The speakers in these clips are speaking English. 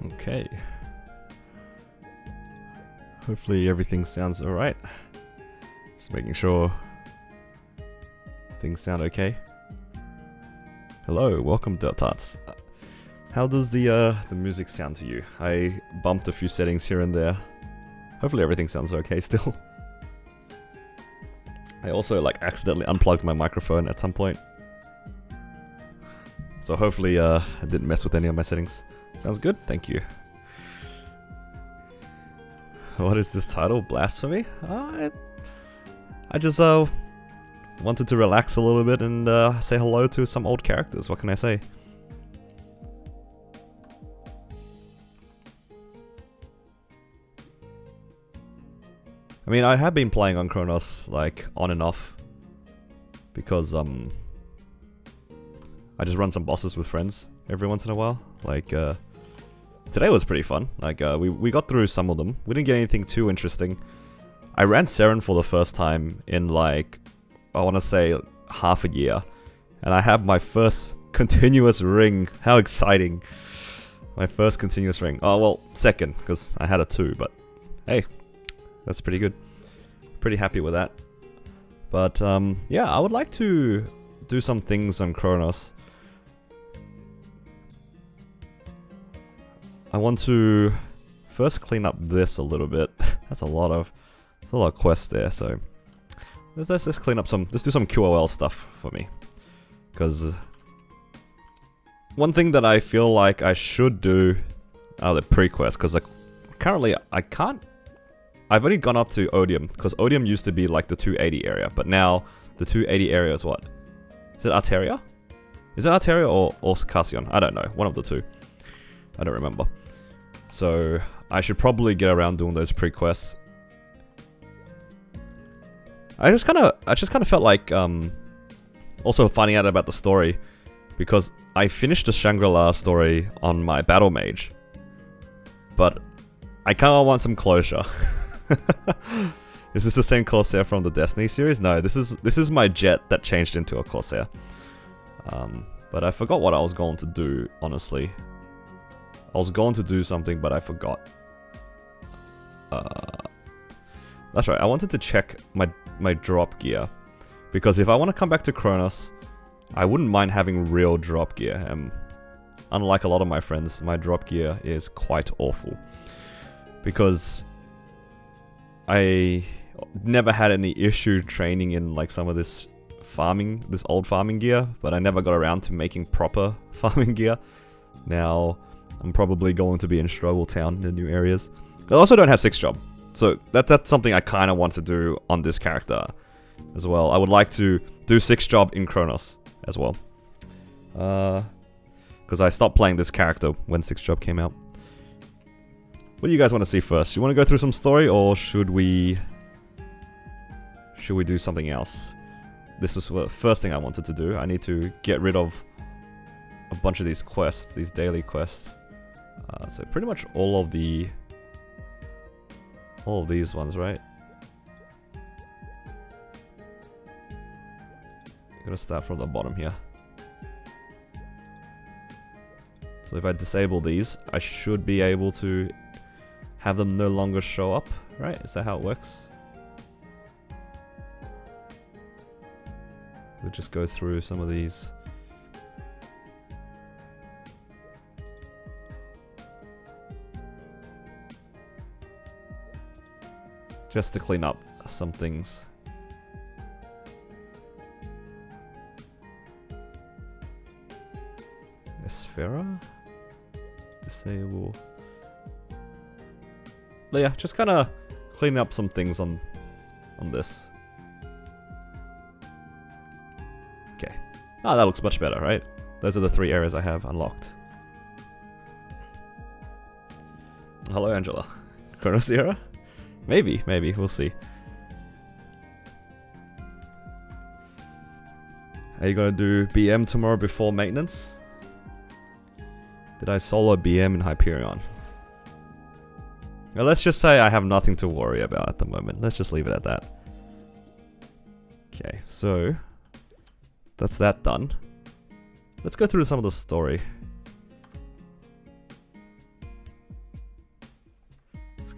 Okay. Hopefully everything sounds alright. Just making sure things sound okay. Hello, welcome Dirtarts. How does the music sound to you? I bumped a few settings here and there. Hopefully everything sounds okay still. I also like accidentally unplugged my microphone at some point. So hopefully I didn't mess with any of my settings. Sounds good, thank you. What is this title? Blasphemy? I just wanted to relax a little bit and say hello to some old characters. What can I say? I mean, I have been playing on Kronos, like, on and off. Because, I just run some bosses with friends every once in a while. Like, today was pretty fun. Like, we got through some of them. We didn't get anything too interesting. I ran Seren for the first time in, like, I want to say half a year. And I have my first continuous ring. How exciting. My first continuous ring. Oh, well, second, because I had a 2, but hey. That's pretty good. Pretty happy with that. But, yeah, I would like to do some things on Kronos. I want to first clean up this a little bit. That's a lot of quests there, so let's just clean up let's do some QOL stuff for me. Because one thing that I feel like I should do are the pre-quests, because currently I can't. I've only gone up to Odium, because Odium used to be like the 280 area, but now the 280 area is what? Is it Arteria? Is it Arteria or Cassion? I don't know, one of the two. I don't remember. So I should probably get around doing those pre-quests. I just kind of felt like also finding out about the story, because I finished the Shangri-La story on my Battle Mage, but I kind of want some closure. Is this the same Corsair from the Destiny series? No, this is my jet that changed into a Corsair. But I forgot what I was going to do, honestly. I was going to do something, but I forgot. That's right, I wanted to check my drop gear. Because if I want to come back to Kronos, I wouldn't mind having real drop gear. Unlike a lot of my friends, my drop gear is quite awful. Because I never had any issue training in like some of this old farming gear, but I never got around to making proper farming gear. Now, I'm probably going to be in Struggle Town in the new areas. I also don't have 6 job, so that's something I kind of want to do on this character as well. I would like to do 6 job in Kronos as well. Because I stopped playing this character when 6 job came out. What do you guys want to see first? You want to go through some story, or should we do something else? This was the first thing I wanted to do. I need to get rid of a bunch of these quests, these daily quests. So pretty much all of these ones, right? I'm gonna start from the bottom here. So if I disable these, I should be able to have them no longer show up, right? Is that how it works? We'll just go through some of these. Just to clean up some things. Esfera? Disable. But yeah, just kind of cleaning up some things on this. Okay. Ah, that looks much better, right? Those are the 3 areas I have unlocked. Hello, Angela. Kronos era? Maybe, we'll see. Are you gonna do BM tomorrow before maintenance? Did I solo BM in Hyperion? Well, let's just say I have nothing to worry about at the moment. Let's just leave it at that. Okay, so that's that done. Let's go through some of the story.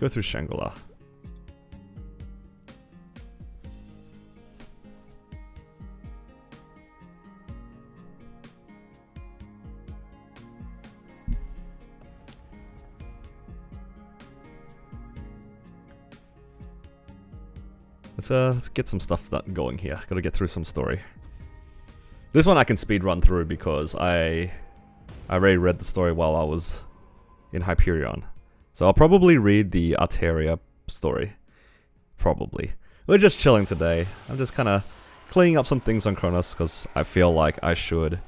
go through Shangri-La. Let's get some stuff going here. Gotta get through some story. This one I can speed run through because I already read the story while I was in Hyperion. So I'll probably read the Arteria story. Probably. We're just chilling today. I'm just kind of cleaning up some things on Kronos because I feel like I should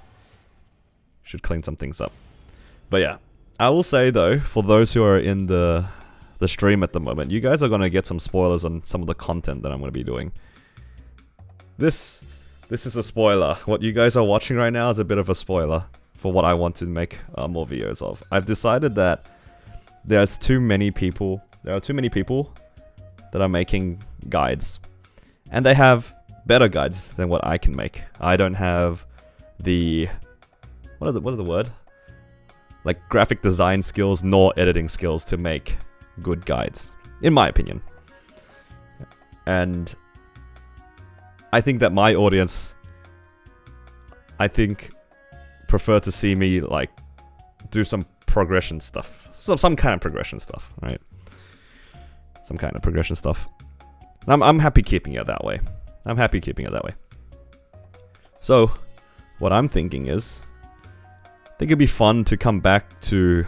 clean some things up. But yeah, I will say though, for those who are in the stream at the moment, you guys are going to get some spoilers on some of the content that I'm going to be doing. This is a spoiler. What you guys are watching right now is a bit of a spoiler for what I want to make more videos of. I've decided that there are too many people that are making guides, and they have better guides than what I can make. I don't have the what are the word? Like graphic design skills nor editing skills to make good guides, in my opinion. And I think that my audience, prefer to see me like do some progression stuff, some kind of progression stuff, right? Some kind of progression stuff. I'm happy keeping it that way. So, what I'm thinking is, I think it'd be fun to come back to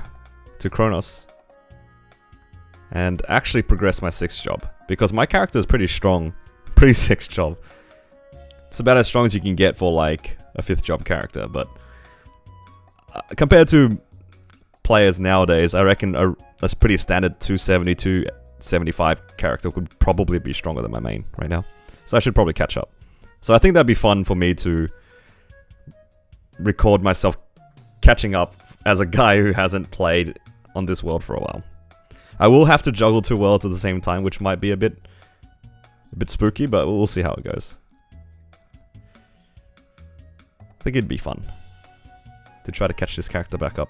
Kronos and actually progress my 6th job, because my character is pretty strong, pretty 6th job. It's about as strong as you can get for like a 5th job character, but compared to players nowadays, I reckon a pretty standard 270, 275 character could probably be stronger than my main right now. So I should probably catch up. So I think that'd be fun for me to record myself catching up as a guy who hasn't played on this world for a while. I will have to juggle 2 worlds at the same time, which might be a bit spooky, but we'll see how it goes. I think it'd be fun to try to catch this character back up.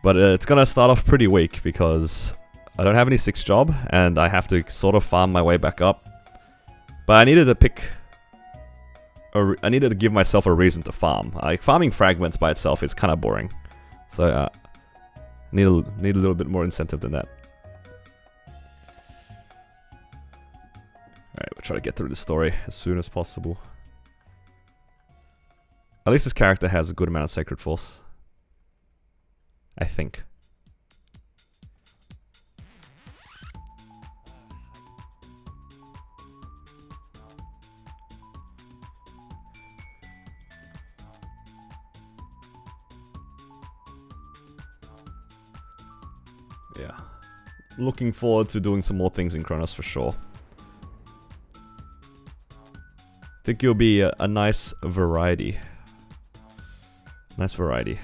But it's gonna start off pretty weak because I don't have any 6th job and I have to sort of farm my way back up. But I needed to I needed to give myself a reason to farm. Like farming fragments by itself is kind of boring, so I need a little bit more incentive than that. All right, we'll try to get through the story as soon as possible. At least this character has a good amount of Sacred Force, I think. Yeah. Looking forward to doing some more things in Kronos for sure. Think it'll be a nice variety. Nice variety.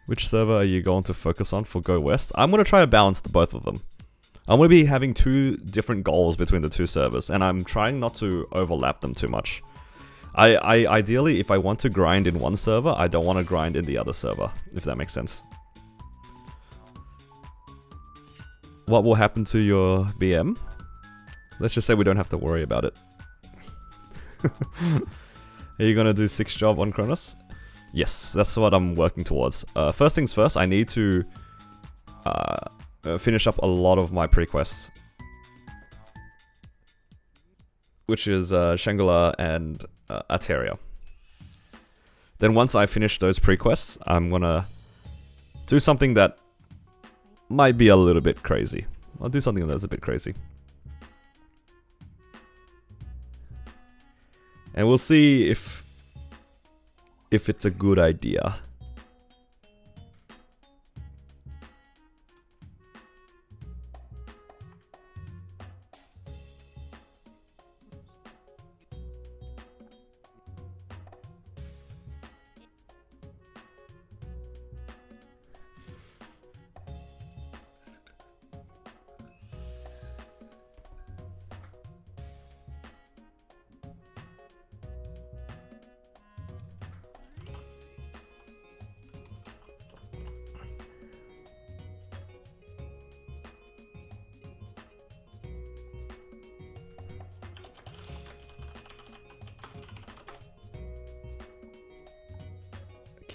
Which server are you going to focus on for Go West? I'm going to try to balance both of them. I'm going to be having 2 different goals between the 2 servers, and I'm trying not to overlap them too much. I ideally, if I want to grind in one server, I don't want to grind in the other server, if that makes sense. What will happen to your BM? Let's just say we don't have to worry about it. Are you gonna do 6th job on Kronos? Yes, that's what I'm working towards. First things first, I need to finish up a lot of my pre-quests, which is Shangri-La and Arteria. Then once I finish those pre-quests, I'm gonna do something that might be a little bit crazy. I'll do something that's a bit crazy. And we'll see if it's a good idea.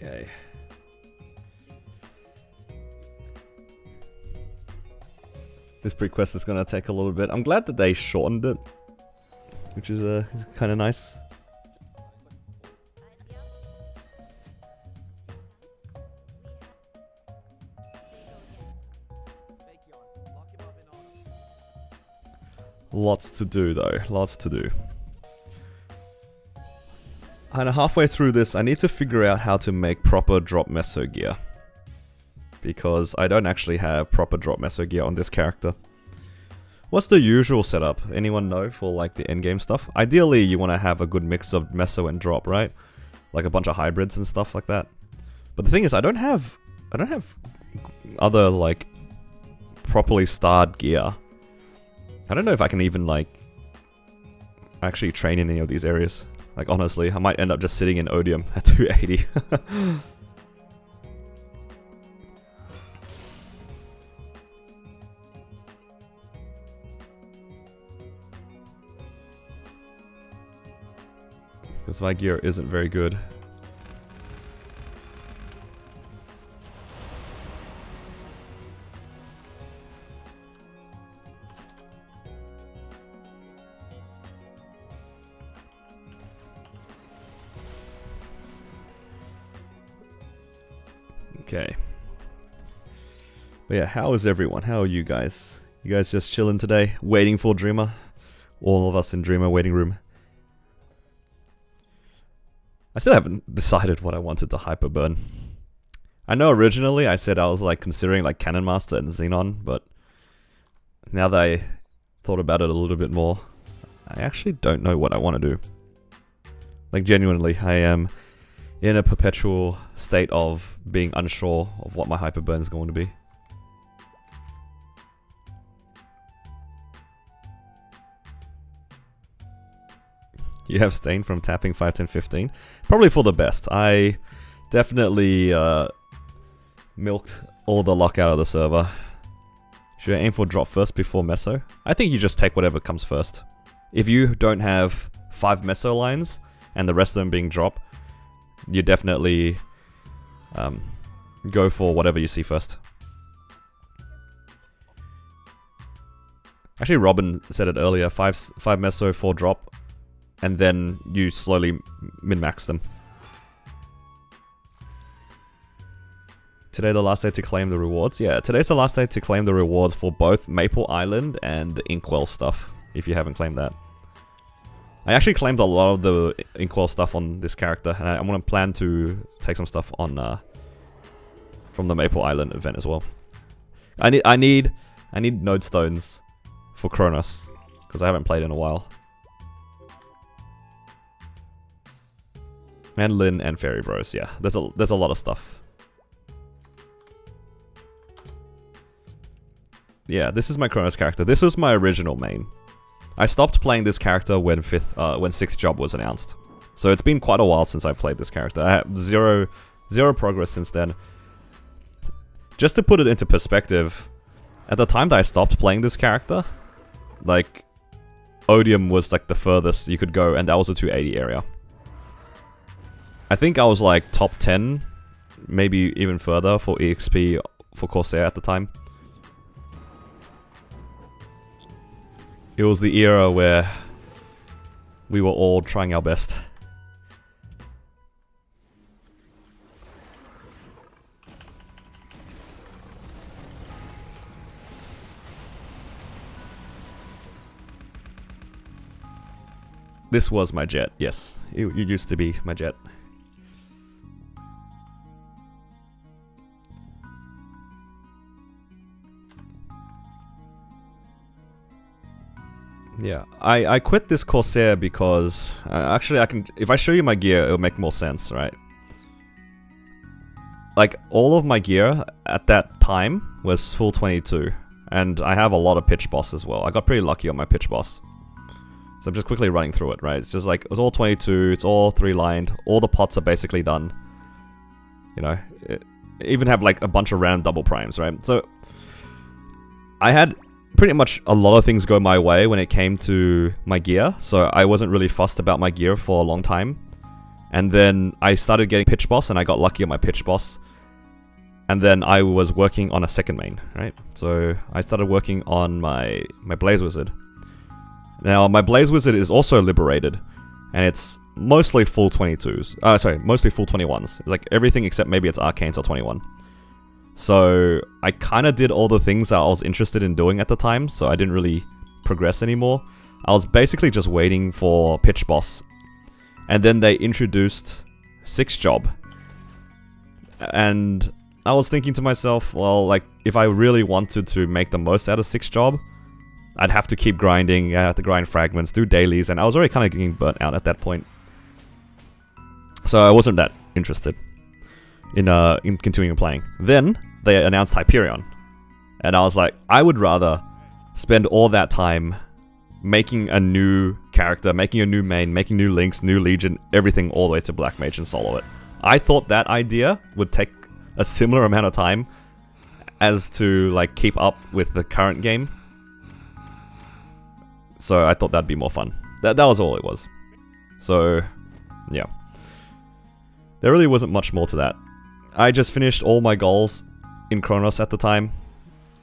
Okay. This pre-quest is gonna take a little bit. I'm glad that they shortened it, which is kind of nice. Lots to do though, lots to do. And halfway through this, I need to figure out how to make proper drop meso gear. Because I don't actually have proper drop meso gear on this character. What's the usual setup? Anyone know for like the endgame stuff? Ideally, you want to have a good mix of meso and drop, right? Like a bunch of hybrids and stuff like that. But the thing is, I don't have other like properly starred gear. I don't know if I can even like actually train in any of these areas. Like honestly, I might end up just sitting in Odium at 280. Because my gear isn't very good. Okay. But yeah, how is everyone? How are you guys? You guys just chilling today? Waiting for Dreamer? All of us in Dreamer waiting room. I still haven't decided what I wanted to hyperburn. I know originally I said I was like considering like Cannon Master and Xenon, but now that I thought about it a little bit more, I actually don't know what I want to do. Like genuinely, I am in a perpetual state of being unsure of what my hyperburn is going to be. You have Stain from tapping 5, 10, 15. Probably for the best. I definitely milked all the luck out of the server. Should I aim for drop first before meso? I think you just take whatever comes first. If you don't have 5 meso lines and the rest of them being drop, you definitely go for whatever you see first. Actually, Robin said it earlier, 5 meso, 4 drop, and then you slowly min-max them. Today the last day to claim the rewards? Yeah, today's the last day to claim the rewards for both Maple Island and the Inkwell stuff, if you haven't claimed that. I actually claimed a lot of the Inkwell stuff on this character, and I'm gonna plan to take some stuff on from the Maple Island event as well. I need node stones for Kronos, because I haven't played in a while. And Lyn and Fairy Bros, yeah. There's a lot of stuff. Yeah, this is my Kronos character. This was my original main. I stopped playing this character when 6th job was announced. So it's been quite a while since I played this character. I have zero progress since then. Just to put it into perspective, at the time that I stopped playing this character, like, Odium was like the furthest you could go, and that was a 280 area. I think I was like top 10, maybe even further for EXP for Corsair at the time. It was the era where we were all trying our best. This was my jet, yes. It used to be my jet. Yeah, I quit this Corsair because actually I can, if I show you my gear, it'll make more sense, right? Like all of my gear at that time was full 22, and I have a lot of pitch boss as well. I got pretty lucky on my pitch boss. So I'm just quickly running through it, right? It's just like, it's all 22, it's all 3-lined, all the pots are basically done. You know, even have like a bunch of random double primes, right? So I had pretty much a lot of things go my way when it came to my gear, so I wasn't really fussed about my gear for a long time. And then I started getting pitch boss, and I got lucky on my pitch boss. And then I was working on a second main, right? So I started working on my Blaze Wizard. Now, my Blaze Wizard is also liberated, and it's mostly full 22s. Mostly full 21s. Like everything except maybe its Arcanes are 21. So I kind of did all the things that I was interested in doing at the time, so I didn't really progress anymore. I was basically just waiting for pitch boss. And then they introduced 6 job. And I was thinking to myself, well, like, if I really wanted to make the most out of 6 job, I'd have to keep grinding, I have to grind fragments, do dailies, and I was already kind of getting burnt out at that point. So I wasn't that interested in continuing playing. Then, they announced Hyperion. And I was like, I would rather spend all that time making a new character, making a new main, making new links, new legion, everything all the way to Black Mage and solo it. I thought that idea would take a similar amount of time as to like keep up with the current game. So I thought that'd be more fun. That was all it was. So, yeah. There really wasn't much more to that. I just finished all my goals in Kronos at the time.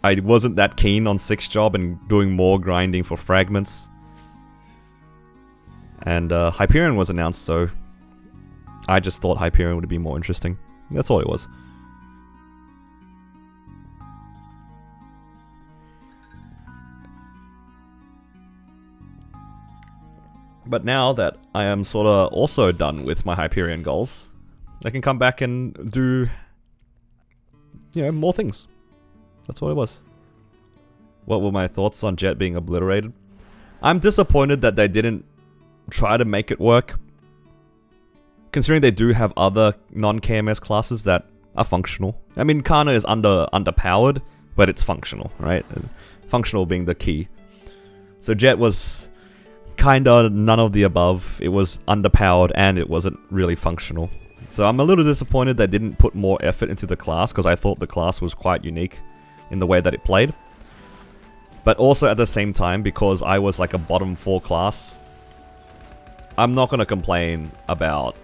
I wasn't that keen on 6 job and doing more grinding for fragments. And Hyperion was announced, so I just thought Hyperion would be more interesting. That's all it was. But now that I am sort of also done with my Hyperion goals, I can come back and do, you know, more things. That's what it was. What were my thoughts on Jet being obliterated? I'm disappointed that they didn't try to make it work, considering they do have other non-KMS classes that are functional. I mean, Kana is underpowered, but it's functional, right? Functional being the key. So Jet was kinda none of the above. It was underpowered and it wasn't really functional. So I'm a little disappointed they didn't put more effort into the class, because I thought the class was quite unique in the way that it played. But also at the same time, because I was like a bottom 4 class, I'm not going to complain about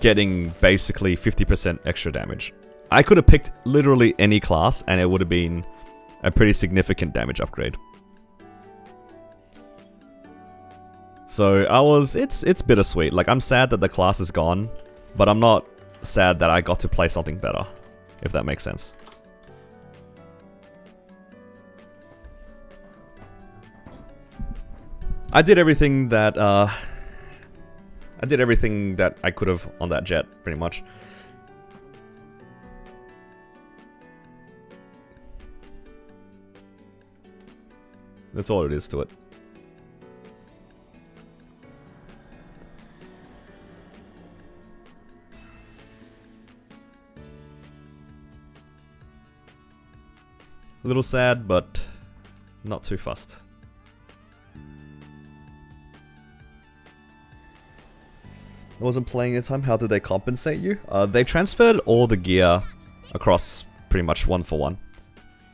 getting basically 50% extra damage. I could have picked literally any class and it would have been a pretty significant damage upgrade. So it's bittersweet. Like, I'm sad that the class is gone, but I'm not sad that I got to play something better, if that makes sense. I did everything that I could have on that Jet, pretty much. That's all it is to it. A little sad, but not too fussed. I wasn't playing at the time. How did they compensate you? They transferred all the gear across pretty much 1 for 1.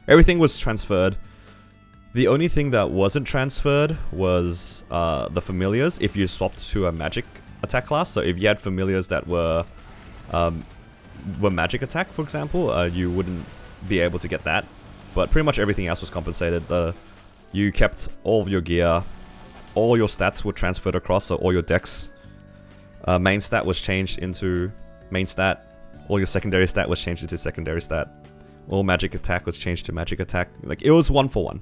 Everything was transferred. The only thing that wasn't transferred was the familiars if you swapped to a magic attack class. So if you had familiars that were magic attack, for example, you wouldn't be able to get that. But pretty much everything else was compensated. You kept all of your gear, all your stats were transferred across, so all your decks. Main stat was changed into main stat. All your secondary stat was changed into secondary stat. All magic attack was changed to magic attack. Like, it was 1 for 1.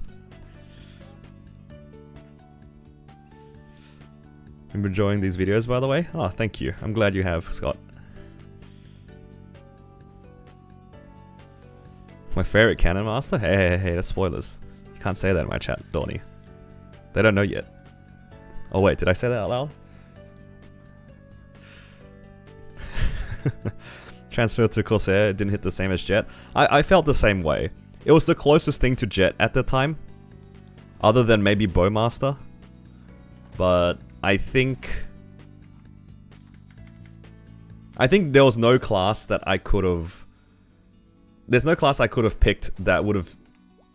I'm enjoying these videos, by the way. Oh, thank you. I'm glad you have, Scott. My favorite Cannon Master? Hey, that's spoilers. You can't say that in my chat, Donnie. They don't know yet. Oh wait, did I say that out loud? Transfer to Corsair, it didn't hit the same as Jet. I felt the same way. It was the closest thing to Jet at the time, other than maybe Bowmaster. But I think there was no class that I could have... There's no class I could have picked that would have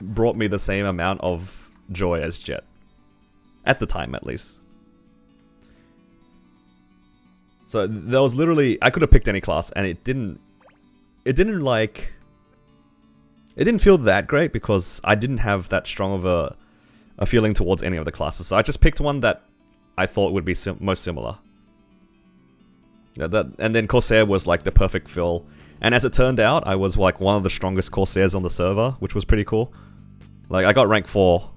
brought me the same amount of joy as Jet. At the time, at least. So there was literally, I could have picked any class, and it didn't feel that great because I didn't have that strong of a feeling towards any of the classes. So I just picked one that I thought would be most similar. Yeah, and then Corsair was like the perfect fill. And as it turned out, I was like one of the strongest Corsairs on the server, which was pretty cool. Like I got rank 4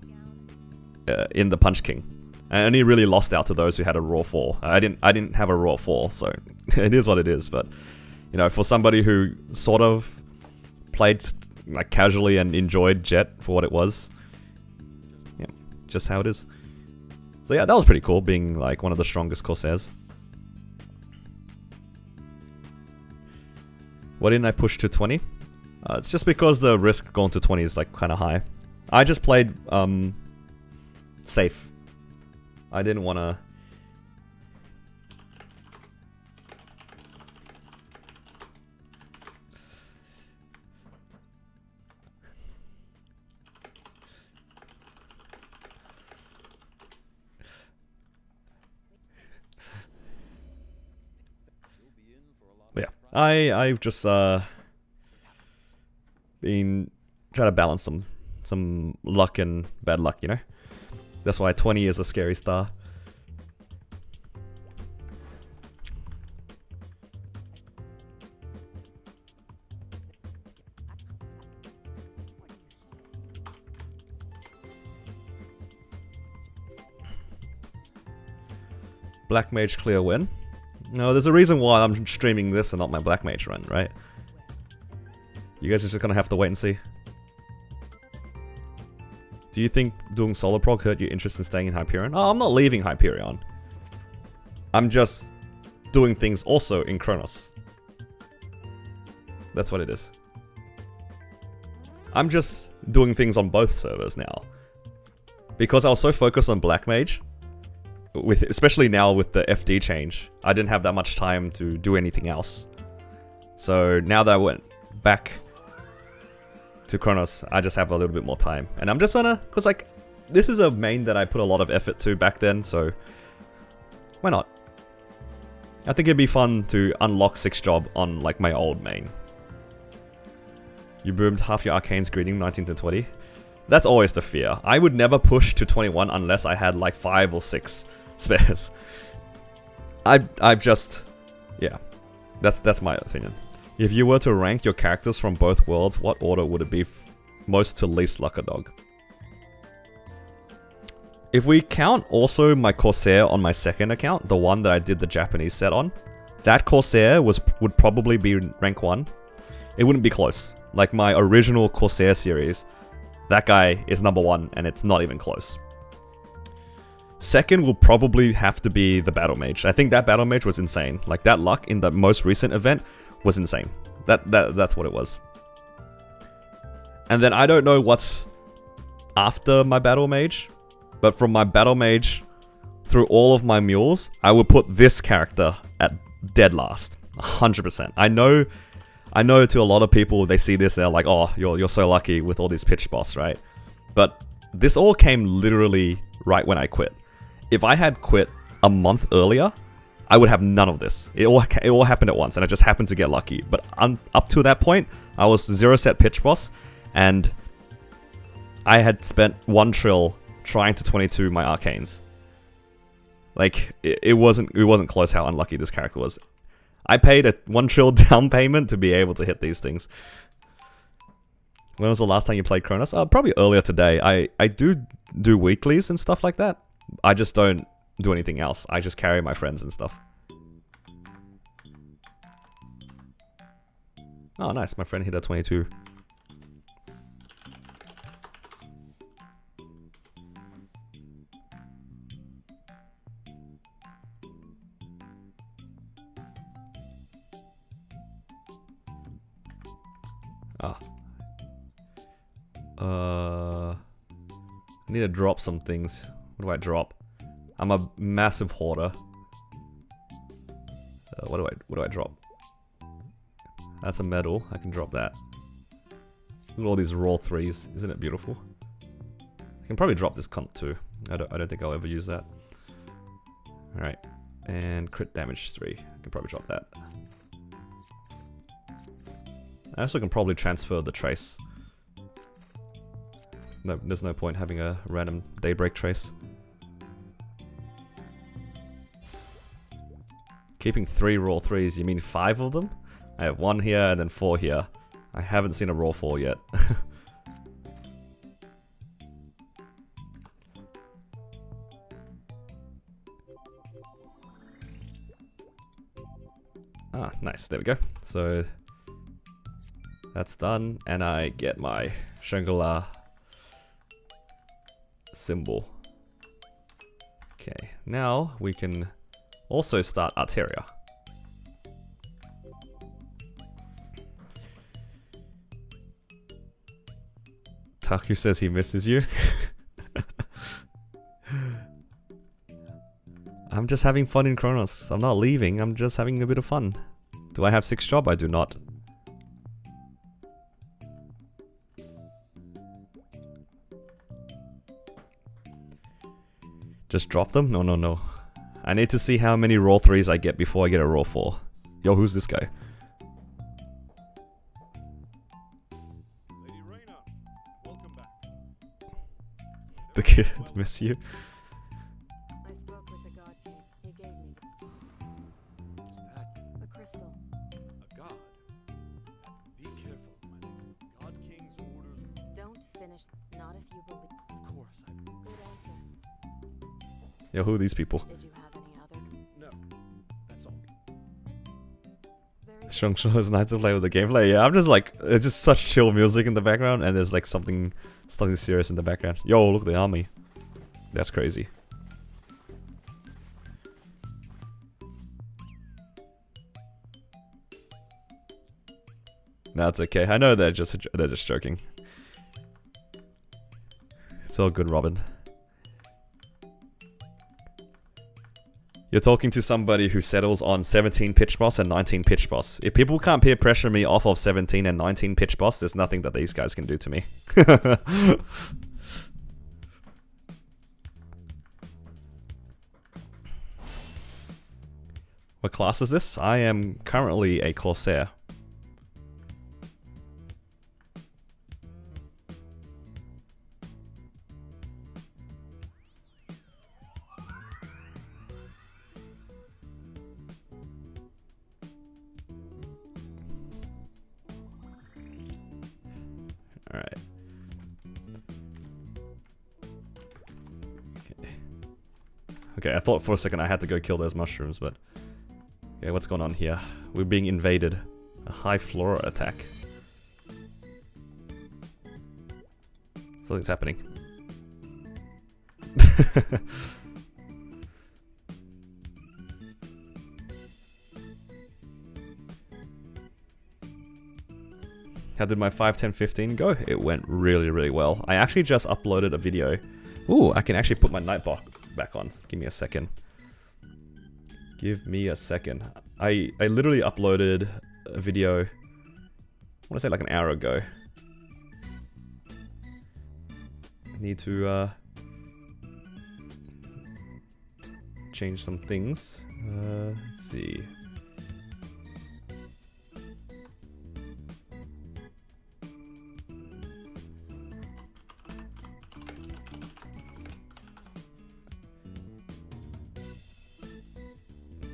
in the Punch King. I only really lost out to those who had a raw 4. I didn't have a raw 4, so it is what it is. But you know, for somebody who sort of played like casually and enjoyed Jet for what it was, yeah, just how it is. So yeah, that was pretty cool, being like one of the strongest Corsairs. Why didn't I push to 20? It's just because the risk going to 20 is like kind of high. I just played safe. I didn't want to... Yeah, I've just been trying to balance some luck and bad luck, you know? That's why 20 is a scary star. Black Mage clear win. No, there's a reason why I'm streaming this and not my Black Mage run, right? You guys are just gonna have to wait and see. Do you think doing solo prog hurt your interest in staying in Hyperion? Oh, I'm not leaving Hyperion. I'm just doing things also in Kronos. That's what it is. I'm just doing things on both servers now. Because I was so focused on Black Mage, especially now with the FD change, I didn't have that much time to do anything else. So now that I went back to Kronos, I just have a little bit more time. And I'm just gonna, because like, this is a main that I put a lot of effort to back then, so why not? I think it'd be fun to unlock 6 job on like my old main. You boomed half your arcanes greeting 19 to 20. That's always the fear. I would never push to 21 unless I had like 5 or 6 spares. I've just, yeah, that's my opinion. If you were to rank your characters from both worlds, what order would it be most to least Luckadog? If we count also my Corsair on my second account, the one that I did the Japanese set on, that Corsair would probably be rank 1. It wouldn't be close. Like my original Corsair series, that guy is number 1 and it's not even close. Second will probably have to be the Battle Mage. I think that Battle Mage was insane. Like that luck in the most recent event was insane. That's what it was. And then I don't know what's after my Battle Mage, but from my Battle Mage through all of my mules, I would put this character at dead last. 100%. I know to a lot of people, they see this, they're like, oh, you're so lucky with all these pitch boss, right? But this all came literally right when I quit. If I had quit a month earlier, I would have none of this. It all happened at once, and I just happened to get lucky. But up to that point, I was 0 set pitch boss, and I had spent 1 trill trying to 22 my arcanes. Like it wasn't close how unlucky this character was. I paid a 1 trill down payment to be able to hit these things. When was the last time you played Kronos? Probably earlier today. I do weeklies and stuff like that. I just don't do anything else. I just carry my friends and stuff. Oh, nice. My friend hit a 22. I need to drop some things. What do I drop? I'm a massive hoarder. What do I drop? That's a medal. I can drop that. Look at all these raw 3s. Isn't it beautiful? I can probably drop this cunt too. I don't think I'll ever use that. Alright. And crit damage 3. I can probably drop that. I also can probably transfer the trace. No, there's no point having a random Daybreak trace. Keeping 3 raw 3s, you mean 5 of them? I have 1 here and then 4 here. I haven't seen a raw 4 yet. Ah, nice, there we go. So that's done, and I get my Shangri-La symbol. Okay, now we can also start Arteria. Taku says he misses you. I'm just having fun in Kronos. I'm not leaving, I'm just having a bit of fun. Do I have 6 job? I do not. Just drop them? No, no, no. I need to see how many raw 3s I get before I get a raw 4. Yo, who's this guy? Lady Reyna, welcome back. The kids miss you. I spoke with the God King. He gave me What's that? a crystal. A god? Be careful, my lady. God King's orders. Don't finish. Not if you believe. Of course, Good answer. Yo, who are these people? Did you have any other? no. That's all. Very Shungsho is nice to play with the gameplay. Yeah, I'm just like, it's just such chill music in the background, and there's like something serious in the background. Yo, look, the army. That's crazy. No, it's okay. I know they're just joking. It's all good, Robin. You're talking to somebody who settles on 17 pitch boss and 19 pitch boss. If people can't peer pressure me off of 17 and 19 pitch boss, there's nothing that these guys can do to me. What class is this? I am currently a Corsair. Alright. Okay, I thought for a second I had to go kill those mushrooms, but... Okay, what's going on here? We're being invaded. A high flora attack. Something's happening. How did my 5, 10, 15 go? It went really, really well. I actually just uploaded a video. Ooh, I can actually put my nightbot back on. Give me a second. Give me a second. I literally uploaded a video, I want to say like an hour ago. I need to change some things. Let's see.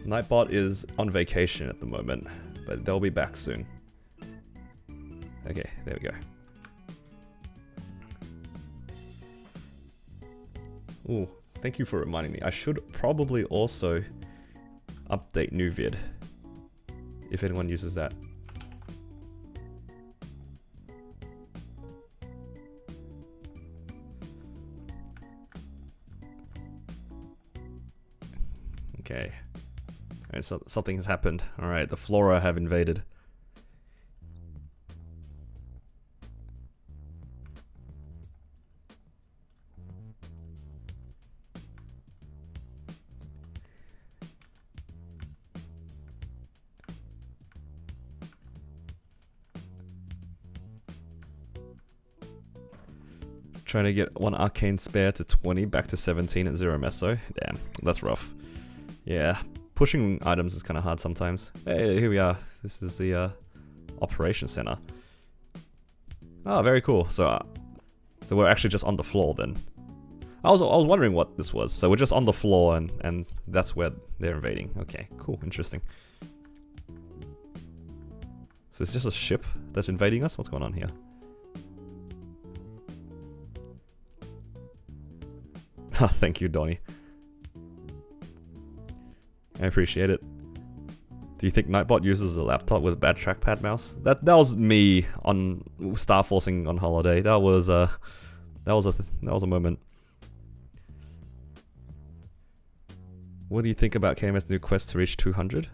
Nightbot is on vacation at the moment, but they'll be back soon. Okay, there we go. Ooh, thank you for reminding me. I should probably also update new vid, if anyone uses that. Okay. Alright, so something has happened. Alright, the flora have invaded. Trying to get one arcane spare to 20, back to 17 at 0 meso. Damn, that's rough. Yeah, pushing items is kind of hard sometimes. Hey, here we are. This is the operation center. Oh, very cool. So we're actually just on the floor then. I was wondering what this was. So we're just on the floor and that's where they're invading. Okay, cool, interesting. So it's just a ship that's invading us? What's going on here? Thank you, Donnie. I appreciate it. Do you think Nightbot uses a laptop with a bad trackpad mouse? That was me on Star Forcing on holiday. That was a moment. What do you think about KMS new quest to reach 200?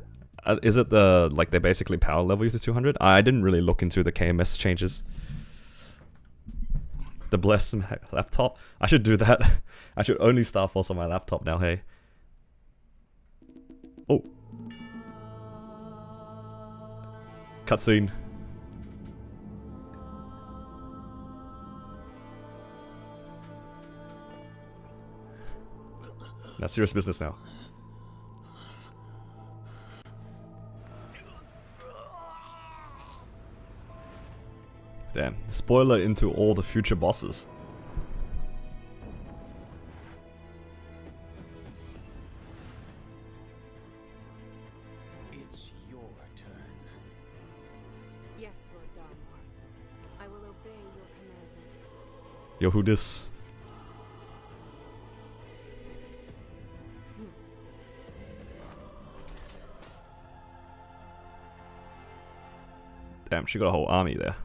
Is it like they basically power level you to 200? I didn't really look into the KMS changes. The blessed laptop. I should do that. I should only Star Force on my laptop now. Hey. Oh. Cutscene. Now, serious business now. Damn. Spoiler into all the future bosses. It's your turn. Yes, Lord Darmor. I will obey your commandment. Yo, who dis? Damn, she got a whole army there.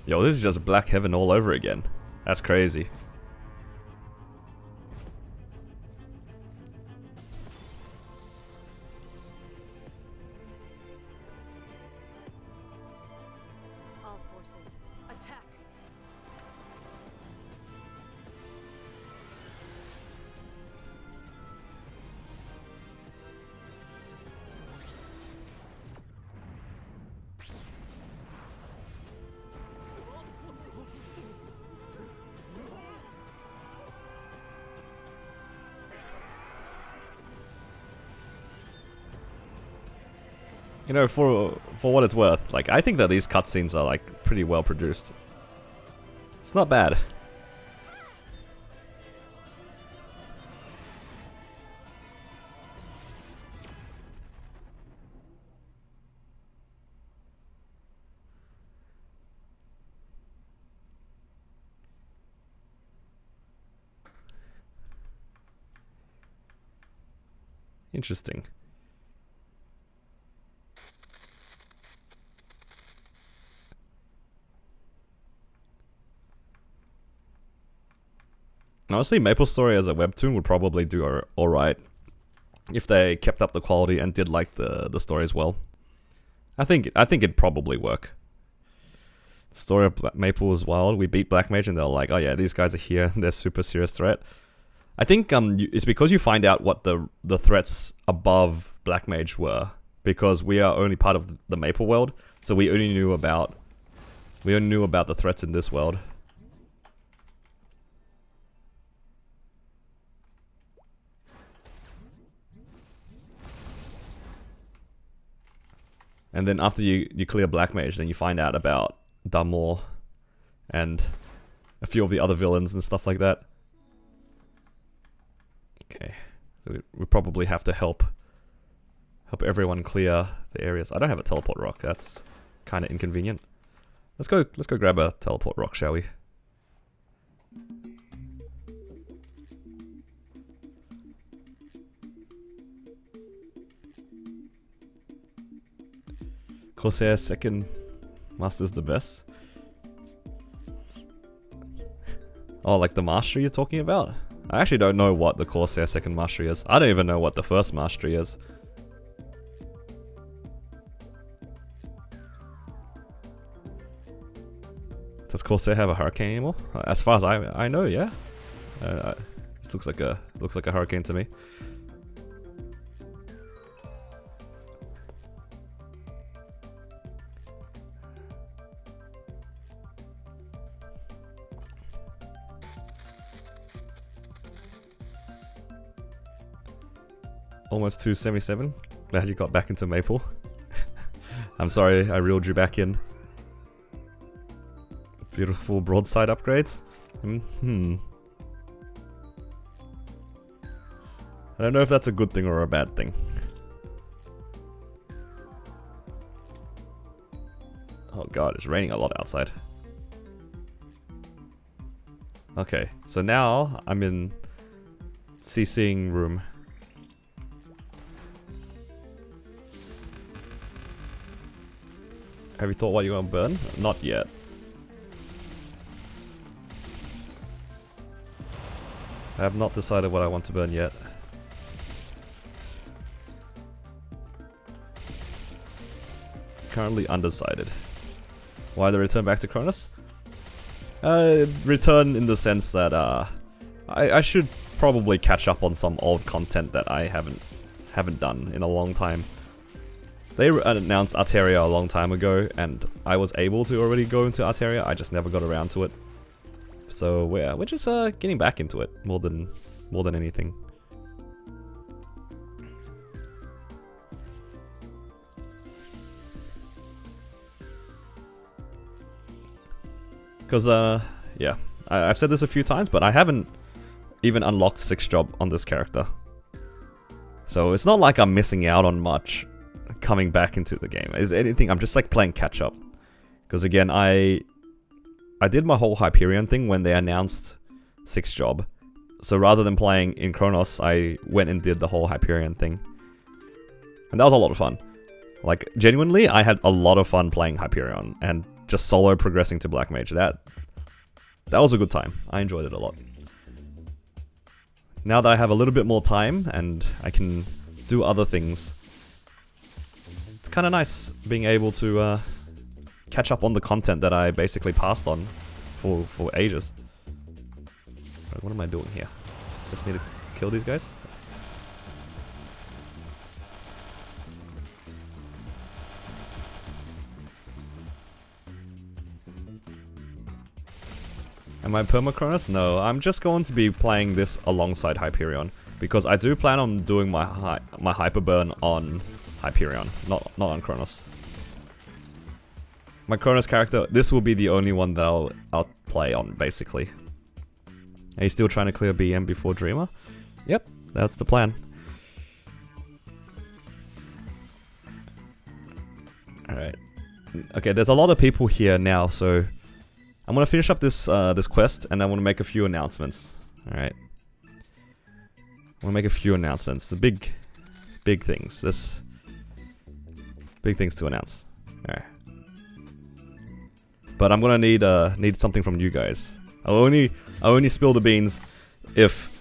Yo, this is just Black Heaven all over again. That's crazy. All forces, attack! You know, for what it's worth, like, I think that these cutscenes are, like, pretty well produced. It's not bad. Interesting. Honestly, Maple Story as a webtoon would probably do alright if they kept up the quality and did like the story as well. I think it'd probably work. The story of Maple was wild. We beat Black Mage and they're like, oh yeah, these guys are here. They're super serious threat. I think it's because you find out what the threats above Black Mage were, because we are only part of the Maple world, so we only knew about the threats in this world. And then after you clear Black Mage, then you find out about Damor and a few of the other villains and stuff like that. Okay, so we probably have to help everyone clear the areas. I don't have a teleport rock. That's kind of inconvenient. Let's go grab a teleport rock, shall we? Corsair second master's the best. Oh, like the mastery you're talking about? I actually don't know what the Corsair second mastery is. I don't even know what the first mastery is. Does Corsair have a hurricane anymore? As far as I know, yeah. This looks like a hurricane to me. Almost 277. Glad you got back into Maple. I'm sorry I reeled you back in. Beautiful broadside upgrades. I don't know if that's a good thing or a bad thing. Oh god, it's raining a lot outside. Okay, so now I'm in CCing room. Have you thought what you want to burn? Not yet. I have not decided what I want to burn yet. Currently undecided. Why the return back to Kronos? Return in the sense that I should probably catch up on some old content that I haven't done in a long time. They announced Arteria a long time ago, and I was able to already go into Arteria. I just never got around to it. So we're just getting back into it more than anything. Because yeah, I've said this a few times, but I haven't even unlocked 6th job on this character. So it's not like I'm missing out on much coming back into the game. Is anything, I'm just like playing catch up. Because again, I did my whole Hyperion thing when they announced 6th job. So rather than playing in Kronos, I went and did the whole Hyperion thing. And that was a lot of fun. Like, genuinely, I had a lot of fun playing Hyperion and just solo progressing to Black Mage. That was a good time. I enjoyed it a lot. Now that I have a little bit more time and I can do other things, it's kind of nice being able to catch up on the content that I basically passed on for ages. Right, what am I doing here? Just need to kill these guys? Am I perma-Kronos? No, I'm just going to be playing this alongside Hyperion. Because I do plan on doing my hyper burn on Hyperion, not on Kronos. My Kronos character, this will be the only one that I'll play on, basically. Are you still trying to clear BM before Dreamer? Yep, that's the plan. Alright. Okay, there's a lot of people here now, so I'm gonna finish up this this quest, and I want to make a few announcements. Alright. I want to make a few announcements. The big things. Big things to announce. Alright. But I'm gonna need something from you guys. I'll only spill the beans if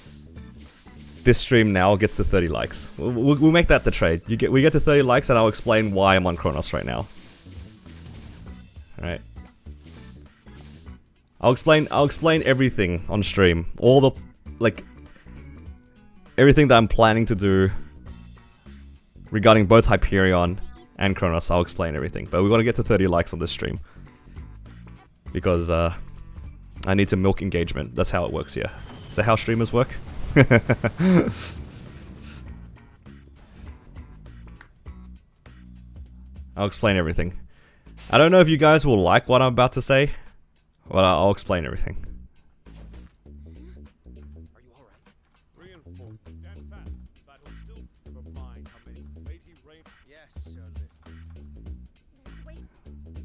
this stream now gets to 30 likes. We'll make that the trade. We get to 30 likes, and I'll explain why I'm on Kronos right now. Alright. I'll explain everything on stream. All the, like, everything that I'm planning to do regarding both Hyperion and Kronos. I'll explain everything. But we want to get to 30 likes on this stream. Because, I need to milk engagement. That's how it works here. Is that how streamers work? I'll explain everything. I don't know if you guys will like what I'm about to say, but I'll explain everything. Are you alright? Reinforced. Stand fast. Battle still. Never mind how many weighty rain. Yes, sir. Nice wait. If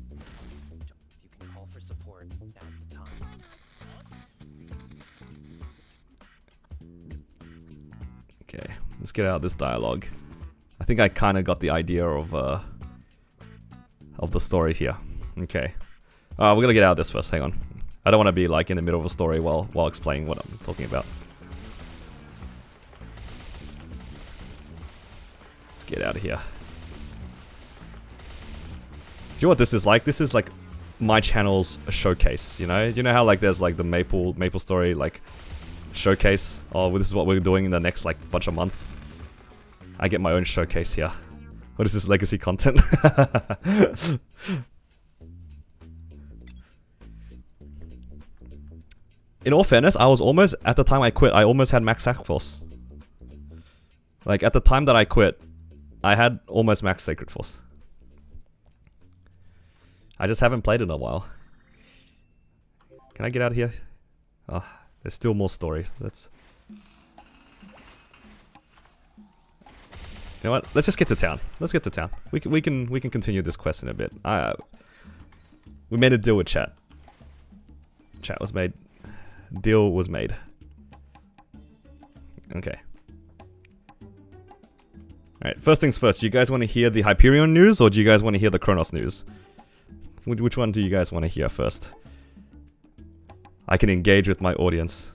you can call for support, now's the time. Okay, let's get out this dialogue. I think I kind of got the idea of the story here. Okay. We're gonna get out of this first, hang on. I don't want to be like in the middle of a story while explaining what I'm talking about. Let's get out of here. Do you know what this is like? This is like my channel's showcase, you know? You know how like there's like the Maple story like showcase? Oh, well, this is what we're doing in the next like bunch of months. I get my own showcase here. What is this legacy content? In all fairness, I was almost, at the time I quit, I almost had max sack force. Like, at the time that I quit, I had almost max Sacred Force. I just haven't played in a while. Can I get out of here? Oh, there's still more story. Let's... You know what? Let's just get to town. Let's get to town. We can continue this quest in a bit. We made a deal with chat. Chat was made. Deal was made. Okay. Alright, first things first. Do you guys want to hear the Hyperion news, or do you guys want to hear the Kronos news? Which one do you guys want to hear first? I can engage with my audience.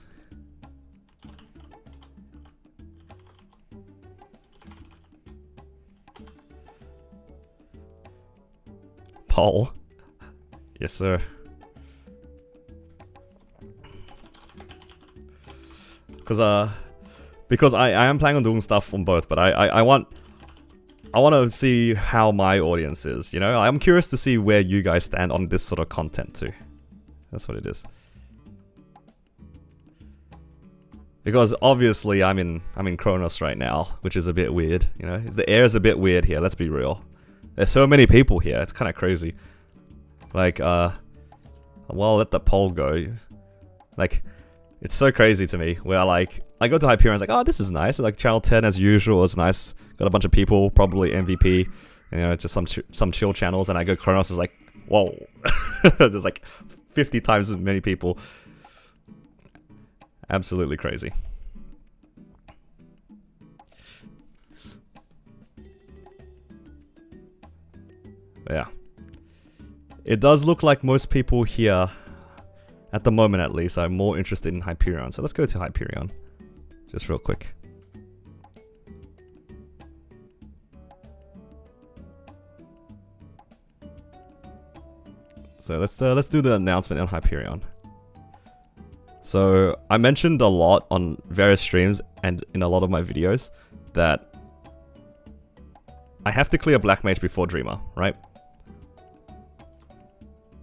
Paul. Yes, sir. Because I am planning on doing stuff on both, but I want to see how my audience is, you know? I'm curious to see where you guys stand on this sort of content too. That's what it is. Because obviously I'm in Kronos right now, which is a bit weird, you know? The air is a bit weird here, let's be real. There's so many people here, it's kind of crazy. Like, well, I'll let the poll go. Like, it's so crazy to me, where like, I go to Hyperion, it's like, oh, this is nice. Like, Channel 10 as usual, it's nice. Got a bunch of people, probably MVP, you know, just some chill channels, and I go Kronos, is like, whoa. There's like 50 times as many people. Absolutely crazy. Yeah. It does look like most people here, at the moment at least, are more interested in Hyperion. So let's go to Hyperion. Just real quick. So let's do the announcement on Hyperion. So I mentioned a lot on various streams and in a lot of my videos that I have to clear Black Mage before Dreamer, right?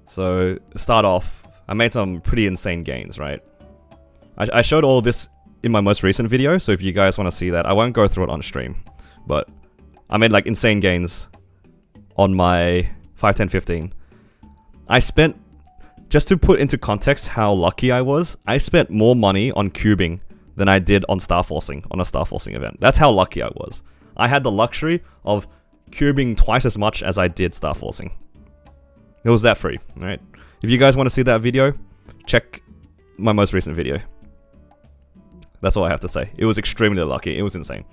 So start off, I made some pretty insane gains, right? I showed all this in my most recent video, so if you guys want to see that, I won't go through it on stream. But I made like insane gains on my 5, 10, 15. I spent, just to put into context how lucky I was, I spent more money on cubing than I did on Star Forcing, on a Star Forcing event. That's how lucky I was. I had the luxury of cubing twice as much as I did Star Forcing. It was that free, alright? If you guys want to see that video, check my most recent video. That's all I have to say. It was extremely lucky. It was insane.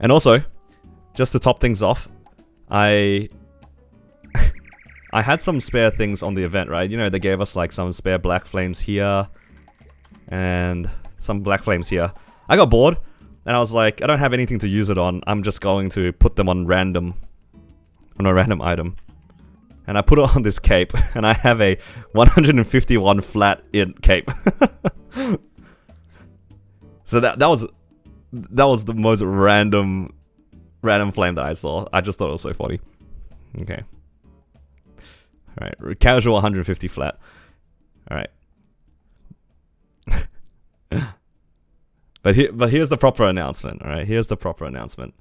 And also, just to top things off, I had some spare things on the event, right? You know, they gave us like some spare black flames here and some black flames here. I got bored and I was like, I don't have anything to use it on. I'm just going to put them on a random item. And I put it on this cape and I have a 151 flat int cape. So that was the most random flame that I saw. I just thought it was so funny. Okay. Alright, casual 150 flat. Alright. But here's the proper announcement, alright? Here's the proper announcement.